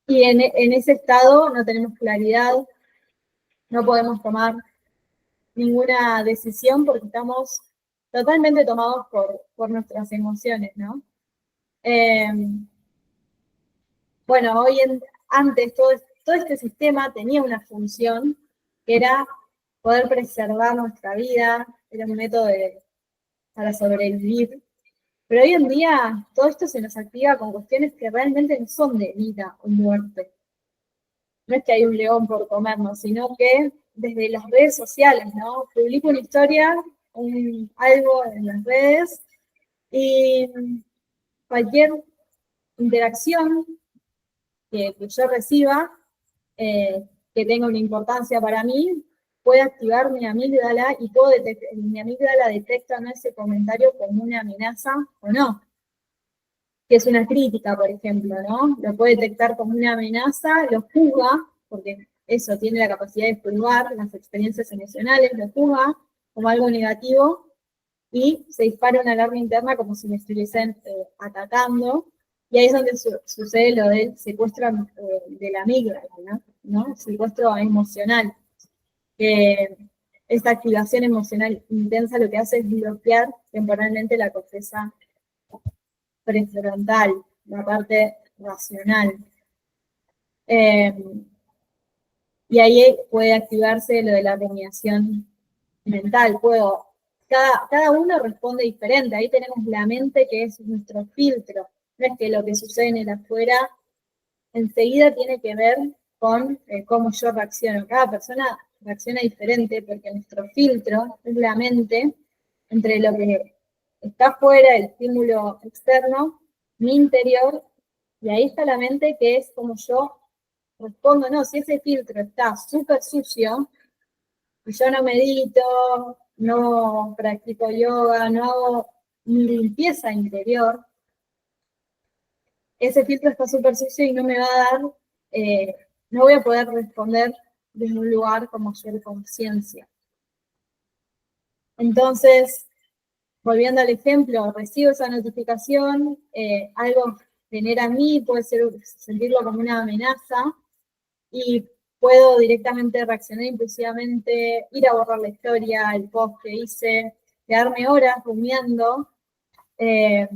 Y en ese estado no tenemos claridad, no podemos tomar ninguna decisión porque estamos totalmente tomados por nuestras emociones, ¿no? Bueno, antes todo este sistema tenía una función que era poder preservar nuestra vida, era un método para sobrevivir. Pero hoy en día todo esto se nos activa con cuestiones que realmente no son de vida o muerte. No es que hay un león por comernos, sino que desde las redes sociales, ¿no? Publico una historia, algo en las redes, y cualquier interacción que yo reciba, que tenga una importancia para mí, puede activar mi amígdala y mi amígdala detecta, ¿no?, ese comentario como una amenaza o no. Que es una crítica, por ejemplo, ¿no? Lo puede detectar como una amenaza, lo juzga, porque eso tiene la capacidad de juzgar las experiencias emocionales, lo juzga como algo negativo y se dispara una alarma interna como si me estuviesen atacando. Y ahí es donde sucede lo del secuestro de la amígdala, ¿no? Secuestro emocional. Esta activación emocional intensa lo que hace es bloquear temporalmente la corteza prefrontal, la parte racional. Y ahí puede activarse lo de la rumiación mental. Cada uno responde diferente. Ahí tenemos la mente, que es nuestro filtro. No es que lo que sucede en el afuera enseguida tiene que ver con cómo yo reacciono. Cada persona reacciona diferente porque nuestro filtro es la mente entre lo que está afuera, el estímulo externo, mi interior, y ahí está la mente, que es como yo respondo. No, si ese filtro está súper sucio, y yo no medito, no practico yoga, no hago mi limpieza interior, ese filtro está súper sucio y no me va a dar, no voy a poder responder desde un lugar con mayor conciencia. Entonces, volviendo al ejemplo, recibo esa notificación, algo genera a mí, puede sentirlo como una amenaza, y puedo directamente reaccionar impulsivamente, ir a borrar la historia, el post que hice, quedarme horas rumiando, que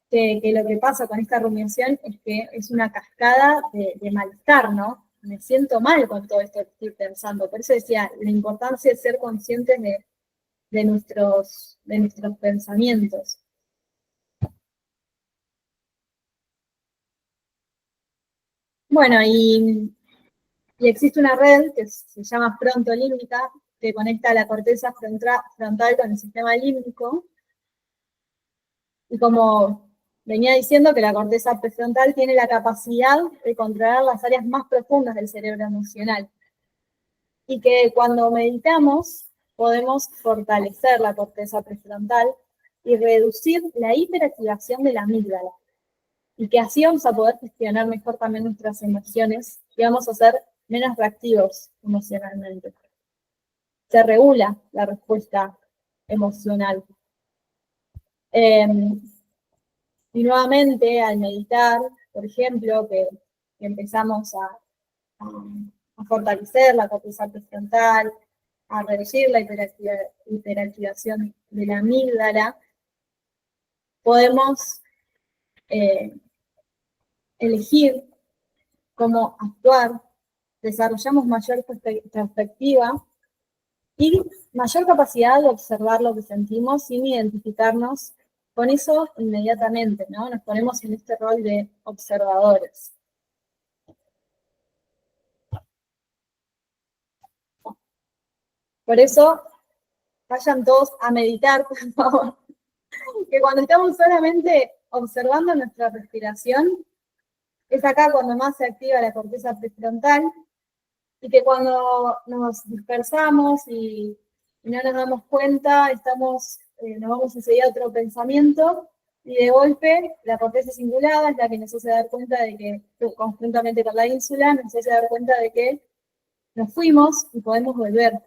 lo que pasa con esta rumiación es que es una cascada de malestar, ¿no? Me siento mal con todo esto que estoy pensando. Por eso decía, la importancia de ser conscientes de nuestros pensamientos. Bueno, y existe una red que se llama frontolímbica, que conecta la corteza frontal con el sistema límbico. Y como venía diciendo, que la corteza prefrontal tiene la capacidad de controlar las áreas más profundas del cerebro emocional. Y que cuando meditamos podemos fortalecer la corteza prefrontal y reducir la hiperactivación de la amígdala. Y que así vamos a poder gestionar mejor también nuestras emociones y vamos a ser menos reactivos emocionalmente. Se regula la respuesta emocional. Y nuevamente, al meditar, por ejemplo, que empezamos a fortalecer la corteza prefrontal, a reducir la hiperactivación de la amígdala, podemos elegir cómo actuar, desarrollamos mayor perspectiva y mayor capacidad de observar lo que sentimos sin identificarnos con eso inmediatamente, ¿no? Nos ponemos en este rol de observadores. Por eso, vayan todos a meditar, por favor. Que cuando estamos solamente observando nuestra respiración, es acá cuando más se activa la corteza prefrontal, y que cuando nos dispersamos y no nos damos cuenta, nos vamos enseguida a otro pensamiento, y de golpe la corteza cingulada es la que nos hace dar cuenta de que, conjuntamente con la ínsula, nos hace dar cuenta de que nos fuimos y podemos volver.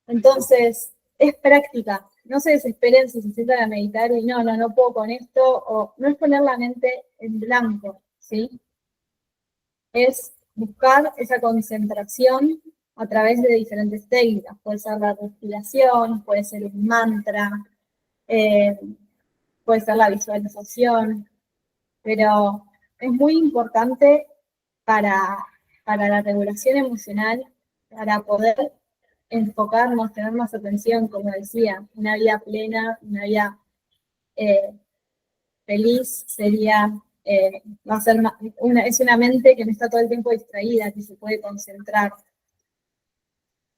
Entonces, es práctica. No se desesperen si se sientan a meditar y no puedo con esto, o no es poner la mente en blanco, ¿sí? Es buscar esa concentración a través de diferentes técnicas. Puede ser la respiración, puede ser un mantra, puede ser la visualización, pero es muy importante para la regulación emocional, para poder enfocarnos, tener más atención, como decía, una vida plena, una vida feliz sería, va a ser es una mente que no está todo el tiempo distraída, que se puede concentrar.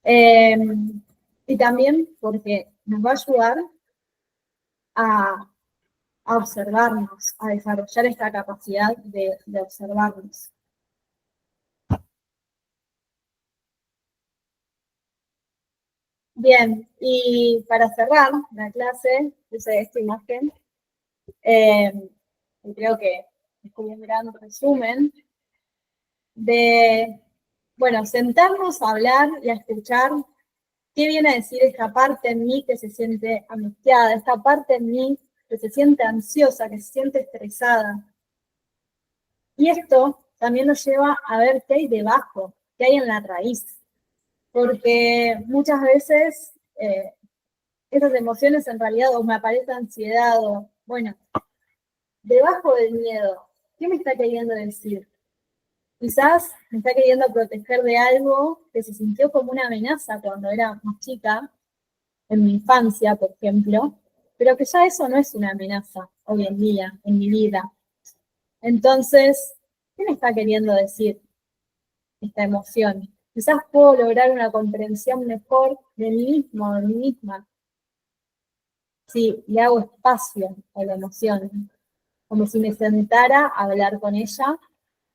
Y también porque nos va a ayudar a observarnos, a desarrollar esta capacidad de observarnos. Bien, y para cerrar la clase, puse esta imagen, y creo que es como un gran resumen de, bueno, sentarnos a hablar y a escuchar qué viene a decir esta parte en mí que se siente angustiada, esta parte en mí que se siente ansiosa, que se siente estresada. Y esto también nos lleva a ver qué hay debajo, qué hay en la raíz, porque muchas veces esas emociones en realidad o me aparece ansiedad o, bueno, debajo del miedo, ¿qué me está queriendo decir? Quizás me está queriendo proteger de algo que se sintió como una amenaza cuando era más chica, en mi infancia, por ejemplo, pero que ya eso no es una amenaza hoy en día, en mi vida. Entonces, ¿qué me está queriendo decir esta emoción? Quizás puedo lograr una comprensión mejor de mí mismo, de mí misma, si le hago espacio a la emoción, como si me sentara a hablar con ella,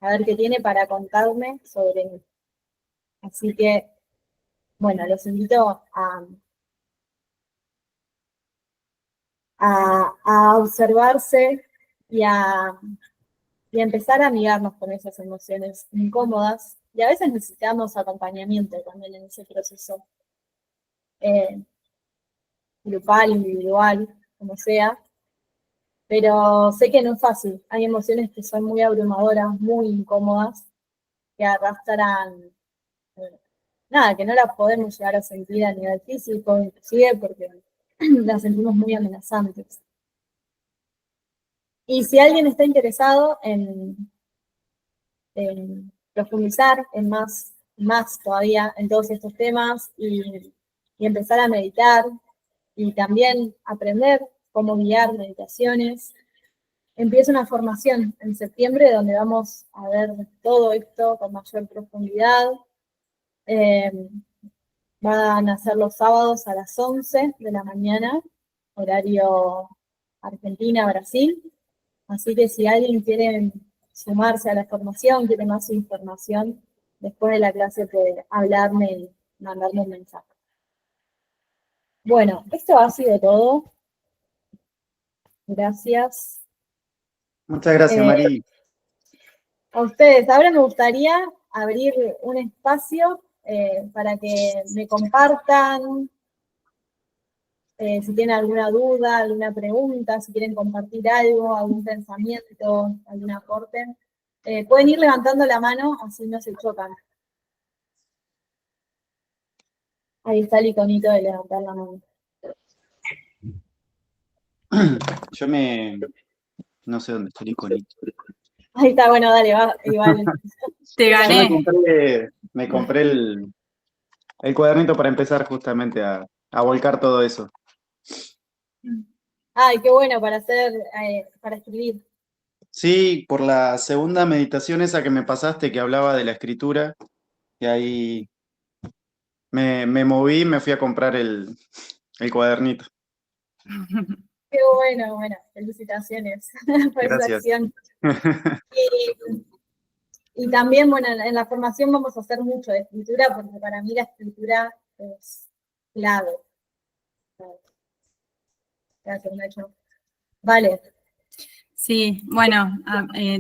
a ver qué tiene para contarme sobre mí. Así que, bueno, los invito a observarse y a, y a empezar a amigarnos con esas emociones incómodas. Y a veces necesitamos acompañamiento también en ese proceso, eh, grupal, individual, como sea. Pero sé que no es fácil. Hay emociones que son muy abrumadoras, muy incómodas, que arrastran, nada, que no las podemos llegar a sentir a nivel físico, inclusive porque las sentimos muy amenazantes. Y si alguien está interesado en profundizar en más todavía en todos estos temas y empezar a meditar y también aprender cómo guiar meditaciones, empieza una formación en septiembre donde vamos a ver todo esto con mayor profundidad. Van a ser los sábados a las 11 de la mañana, horario Argentina, Brasil. Así que si alguien quiere sumarse a la formación, quiere más información, después de la clase puede hablarme y mandarme un mensaje. Bueno, esto ha sido todo. Gracias. Muchas gracias, Mari. A ustedes. Ahora me gustaría abrir un espacio para que me compartan si tienen alguna duda, alguna pregunta, si quieren compartir algo, algún pensamiento, algún aporte. Pueden ir levantando la mano, así no se chocan. Ahí está el iconito de levantar la mano. Yo no sé dónde está el iconito. Ahí está, bueno, dale, va, igual. Te Yo gané. me compré el cuadernito para empezar justamente a volcar todo eso. Ay, qué bueno para escribir. Sí, por la segunda meditación esa que me pasaste, que hablaba de la escritura, y ahí me moví y me fui a comprar el cuadernito. Qué bueno, felicitaciones por esa Gracias. acción. Y también, bueno, en la formación vamos a hacer mucho de escritura, porque para mí la escritura es clave. Gracias, Nacho. Vale. Sí, bueno,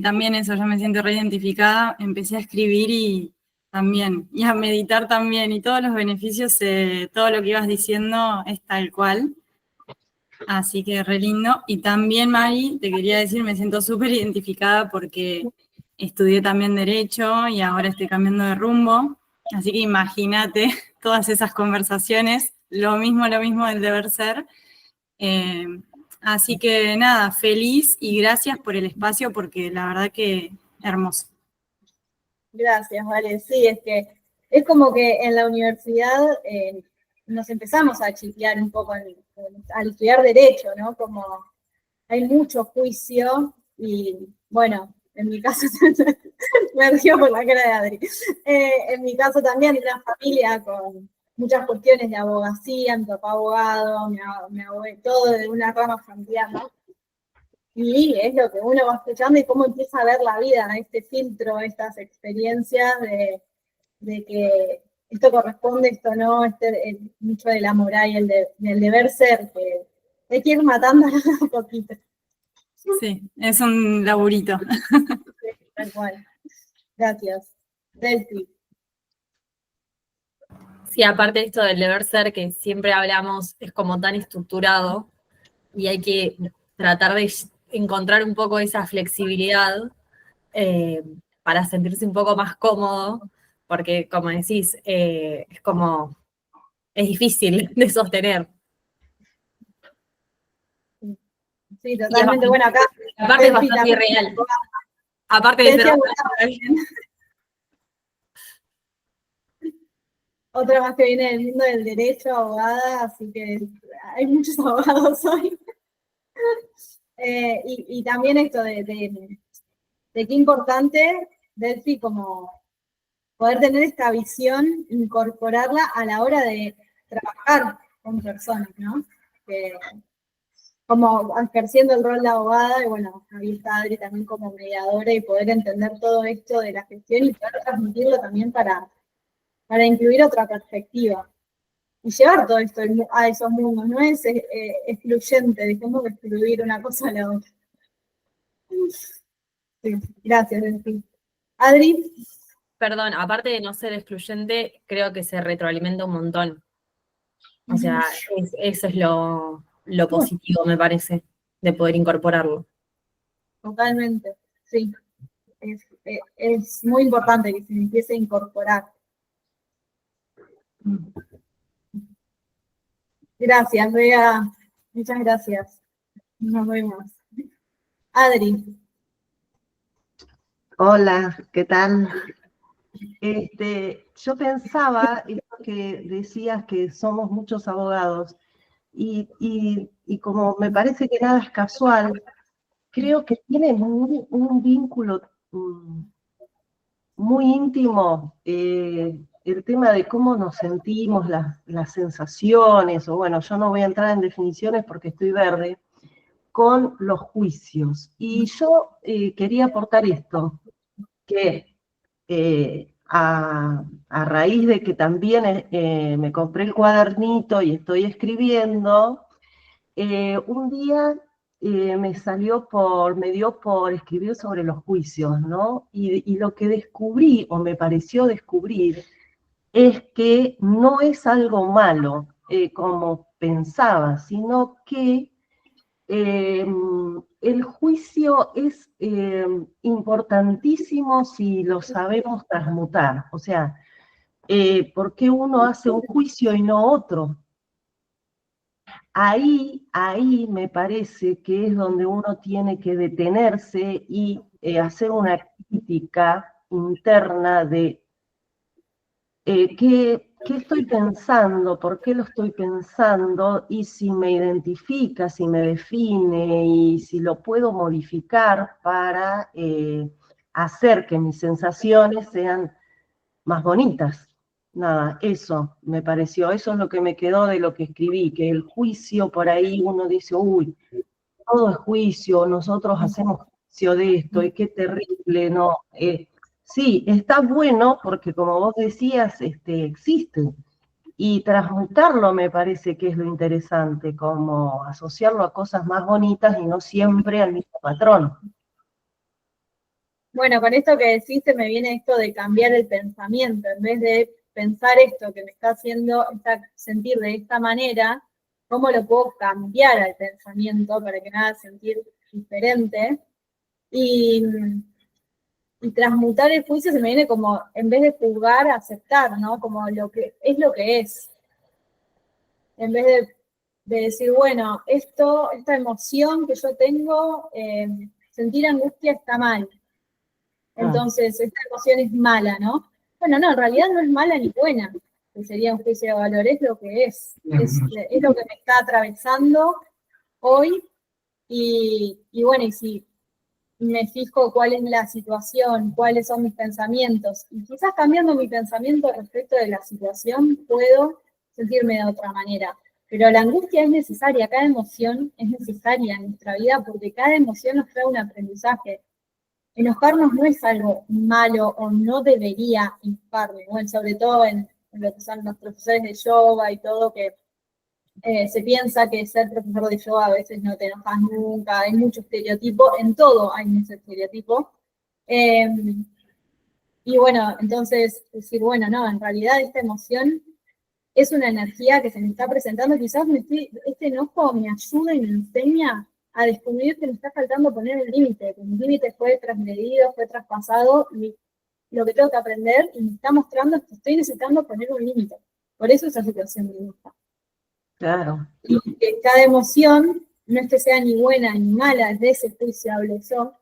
también eso, yo me siento reidentificada, empecé a escribir y también, y a meditar también, y todos los beneficios, todo lo que ibas diciendo es tal cual, así que re lindo. Y también, Mari, te quería decir, me siento súper identificada porque estudié también Derecho y ahora estoy cambiando de rumbo, así que imagínate todas esas conversaciones, lo mismo del deber ser. Así que nada, feliz y gracias por el espacio porque la verdad que hermoso. Gracias, vale. Sí, es que es como que en la universidad nos empezamos a chipear un poco al estudiar Derecho, ¿no? Como hay mucho juicio y, bueno, en mi caso, me río por la cara de Adri, en mi caso también, una familia con muchas cuestiones de abogacía, mi papá abogado, mi abuelo, todo de una rama familiar, ¿no? Y es lo que uno va escuchando y cómo empieza a ver la vida, este filtro, estas experiencias de que esto corresponde, esto no, mucho de la moral y del deber ser, que hay que ir matando a poquito. Sí, es un laburito. Sí, tal cual. Gracias. Delphi. Sí, aparte de esto del deber ser que siempre hablamos, es como tan estructurado y hay que tratar de encontrar un poco esa flexibilidad para sentirse un poco más cómodo, porque como decís, es difícil de sostener. Sí, totalmente. Bueno, acá. Aparte es bastante irreal. Aparte de ser otra más que viene del mundo del derecho, abogada, así que hay muchos abogados hoy. Y también esto de qué importante, Delphi, como poder tener esta visión, incorporarla a la hora de trabajar con personas, ¿no? Como ejerciendo el rol de abogada, y bueno, ahí está Adri también como mediadora y poder entender todo esto de la gestión y poder transmitirlo también para incluir otra perspectiva. Y llevar todo esto a esos mundos, no es excluyente, dejemos de excluir una cosa a la otra. Sí, gracias, Delphi. Adri, Perdón, aparte de no ser excluyente, creo que se retroalimenta un montón. O sea, eso es lo positivo, me parece, de poder incorporarlo. totalmente, sí. Es muy importante que se empiece a incorporar. Gracias, Bea. Muchas gracias. Nos vemos. Adri. Hola, ¿qué tal? Yo pensaba, esto que decías que somos muchos abogados, y como me parece que nada es casual, creo que tiene un vínculo muy íntimo el tema de cómo nos sentimos, las sensaciones, o bueno, yo no voy a entrar en definiciones porque estoy verde, con los juicios. Y yo quería aportar esto, que a raíz de que también me compré el cuadernito y estoy escribiendo, un día me dio por escribir sobre los juicios, ¿no? Y lo que descubrí, o me pareció descubrir, es que no es algo malo, como pensaba, sino que el juicio es importantísimo si lo sabemos transmutar. O sea, ¿por qué uno hace un juicio y no otro? Ahí me parece que es donde uno tiene que detenerse y hacer una crítica interna de ¿qué estoy pensando? ¿Por qué lo estoy pensando? Y si me identifica, si me define y si lo puedo modificar para hacer que mis sensaciones sean más bonitas. Nada, eso me pareció, eso es lo que me quedó de lo que escribí, que el juicio por ahí uno dice, uy, todo es juicio, nosotros hacemos juicio de esto, y qué terrible, ¿no? Sí, está bueno porque como vos decías, existe, y transmutarlo me parece que es lo interesante, como asociarlo a cosas más bonitas y no siempre al mismo patrón. Bueno, con esto que deciste me viene esto de cambiar el pensamiento. En vez de pensar esto que me está haciendo sentir de esta manera, ¿cómo lo puedo cambiar al pensamiento para que me haga sentir diferente? Y transmutar el juicio se me viene como, en vez de juzgar, aceptar, ¿no? Como lo que es. En vez de decir, bueno, esta emoción que yo tengo, sentir angustia está mal. Entonces, esta emoción es mala, ¿no? Bueno, no, en realidad no es mala ni buena, que sería un juicio de valor, es lo que es. Es lo que me está atravesando hoy, y bueno, y si me fijo cuál es la situación, cuáles son mis pensamientos, y quizás cambiando mi pensamiento respecto de la situación puedo sentirme de otra manera. Pero la angustia es necesaria, cada emoción es necesaria en nuestra vida porque cada emoción nos trae un aprendizaje. Enojarnos no es algo malo o no debería enojarme, bueno, sobre todo en lo que son los profesores de yoga y todo, que se piensa que ser profesor de yoga a veces no te enojas nunca, hay mucho estereotipo, en todo hay mucho estereotipo. Y bueno, entonces decir, bueno, no, en realidad esta emoción es una energía que se me está presentando, quizás este enojo me ayuda y me enseña a descubrir que me está faltando poner el límite, que mi límite fue transgredido, fue traspasado, y lo que tengo que aprender y me está mostrando es que estoy necesitando poner un límite. Por eso esa situación me gusta. Claro. Y que cada emoción no es que sea ni buena ni mala, desde ese juicio hablo yo,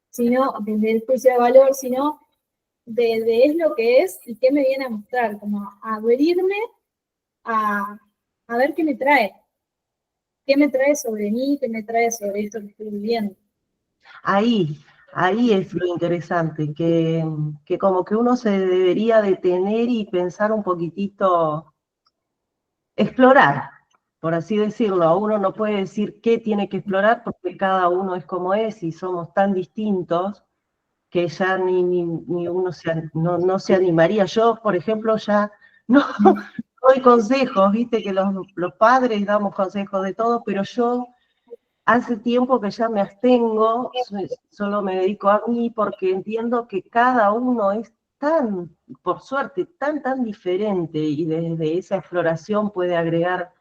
sino desde el juicio de valor, sino de es lo que es y qué me viene a mostrar, como a abrirme a ver qué me trae. ¿Qué me trae sobre mí? ¿Qué me trae sobre esto que estoy viviendo? Ahí es lo interesante, que como que uno se debería detener y pensar un poquitito, explorar, por así decirlo. Uno no puede decir qué tiene que explorar porque cada uno es como es y somos tan distintos que ya ni uno no se animaría. Yo, por ejemplo, ya no doy consejos, viste que los padres damos consejos de todo, pero yo hace tiempo que ya me abstengo, solo me dedico a mí porque entiendo que cada uno es tan, por suerte, tan diferente y desde esa exploración puede agregar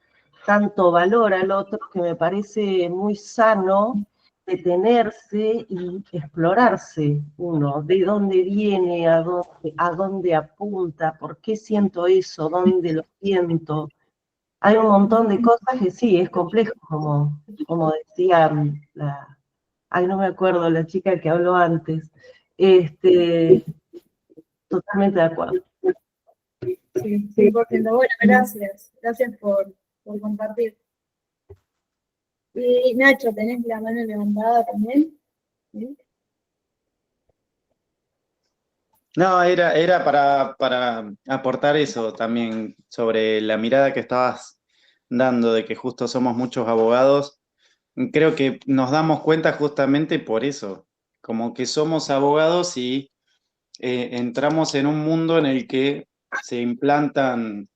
tanto valor al otro que me parece muy sano detenerse y explorarse uno, de dónde viene, a dónde apunta, por qué siento eso, dónde lo siento. Hay un montón de cosas que sí, es complejo, como decía no me acuerdo, la chica que habló antes. Totalmente de acuerdo. Sí, 100%. Bueno, gracias. Gracias por compartir. Y Nacho, ¿tenés la mano levantada también? ¿Sí? No, era para aportar eso también sobre la mirada que estabas dando de que justo somos muchos abogados. Creo que nos damos cuenta justamente por eso, como que somos abogados y entramos en un mundo en el que se implantan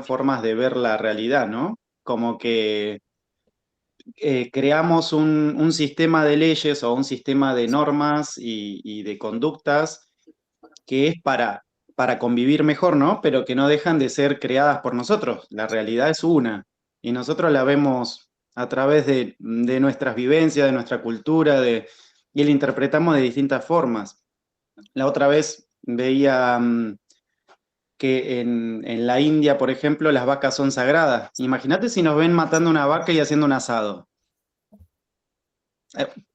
formas de ver la realidad, ¿no? Como que creamos un sistema de leyes o un sistema de normas y de conductas que es para convivir mejor, ¿no? Pero que no dejan de ser creadas por nosotros. La realidad es una y nosotros la vemos a través de nuestras vivencias, de nuestra cultura, y la interpretamos de distintas formas. La otra vez veía que en la India, por ejemplo, las vacas son sagradas. Imagínate si nos ven matando una vaca y haciendo un asado.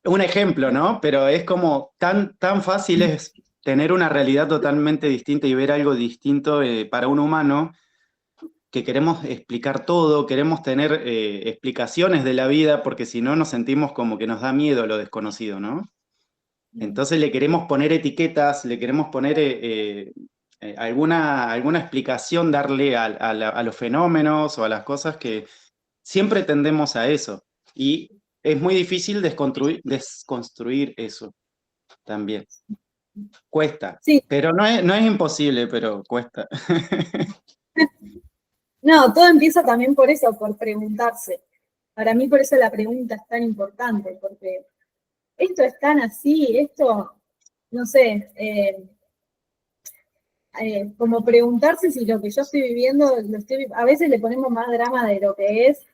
Un ejemplo, ¿no? Pero es como tan fácil es tener una realidad totalmente distinta y ver algo distinto para un humano, que queremos explicar todo, queremos tener explicaciones de la vida, porque si no nos sentimos como que nos da miedo lo desconocido, ¿no? Entonces le queremos poner etiquetas, le queremos poner alguna explicación, darle a los fenómenos o a las cosas, que siempre tendemos a eso. Y es muy difícil desconstruir eso también. Cuesta. Sí. Pero no es imposible, pero cuesta. No, todo empieza también por eso, por preguntarse. Para mí por eso la pregunta es tan importante, porque esto es tan así, esto, no sé, como preguntarse si lo que yo estoy viviendo, a veces le ponemos más drama de lo que es,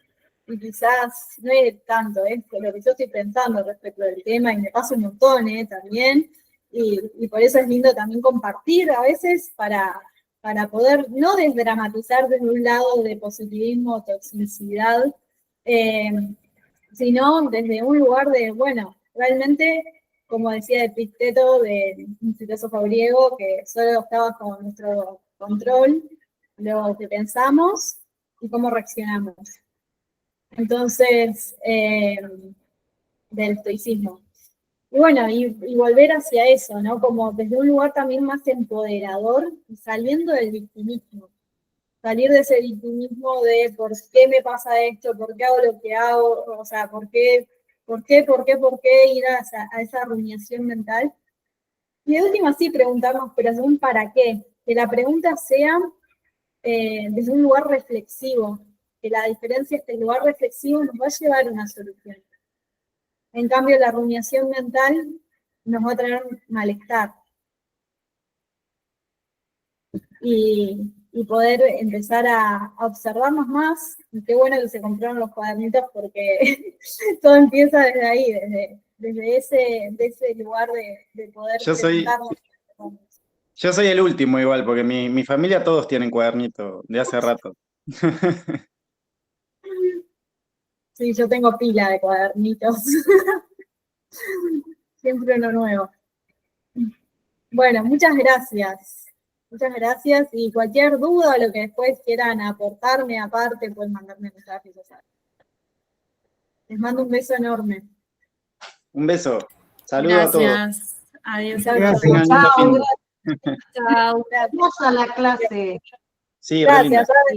y quizás no es tanto lo que yo estoy pensando respecto del tema, y me pasa un montón también, y por eso es lindo también compartir a veces para poder no desdramatizar desde un lado de positivismo o toxicidad, sino desde un lugar de, bueno, realmente, como decía Epicteto, de un filósofo griego, que solo está bajo nuestro control lo que pensamos y cómo reaccionamos. Entonces, del estoicismo. Y bueno, y volver hacia eso, ¿no? Como desde un lugar también más empoderador y saliendo del victimismo. Salir de ese victimismo de por qué me pasa esto, por qué hago lo que hago, o sea, por qué ir a esa rumiación mental. Y de última sí preguntarnos, pero según para qué. Que la pregunta sea desde un lugar reflexivo, que la diferencia es que el lugar reflexivo nos va a llevar a una solución. En cambio, la rumiación mental nos va a traer malestar. Y poder empezar a observarnos más. Y qué bueno que se compraron los cuadernitos, porque todo empieza desde ahí, desde ese lugar de poder preguntarnos. Yo soy el último igual, porque mi familia todos tienen cuadernito de hace rato. Sí, yo tengo pila de cuadernitos. Siempre uno nuevo. Bueno, muchas gracias. Muchas gracias. Y cualquier duda o lo que después quieran aportarme aparte, pueden mandarme mensajes. Les mando un beso enorme. Un beso. Saludos a todos. Gracias. Adiós. Gracias. Chao. Chao. Vamos a la clase. Sí, Gracias.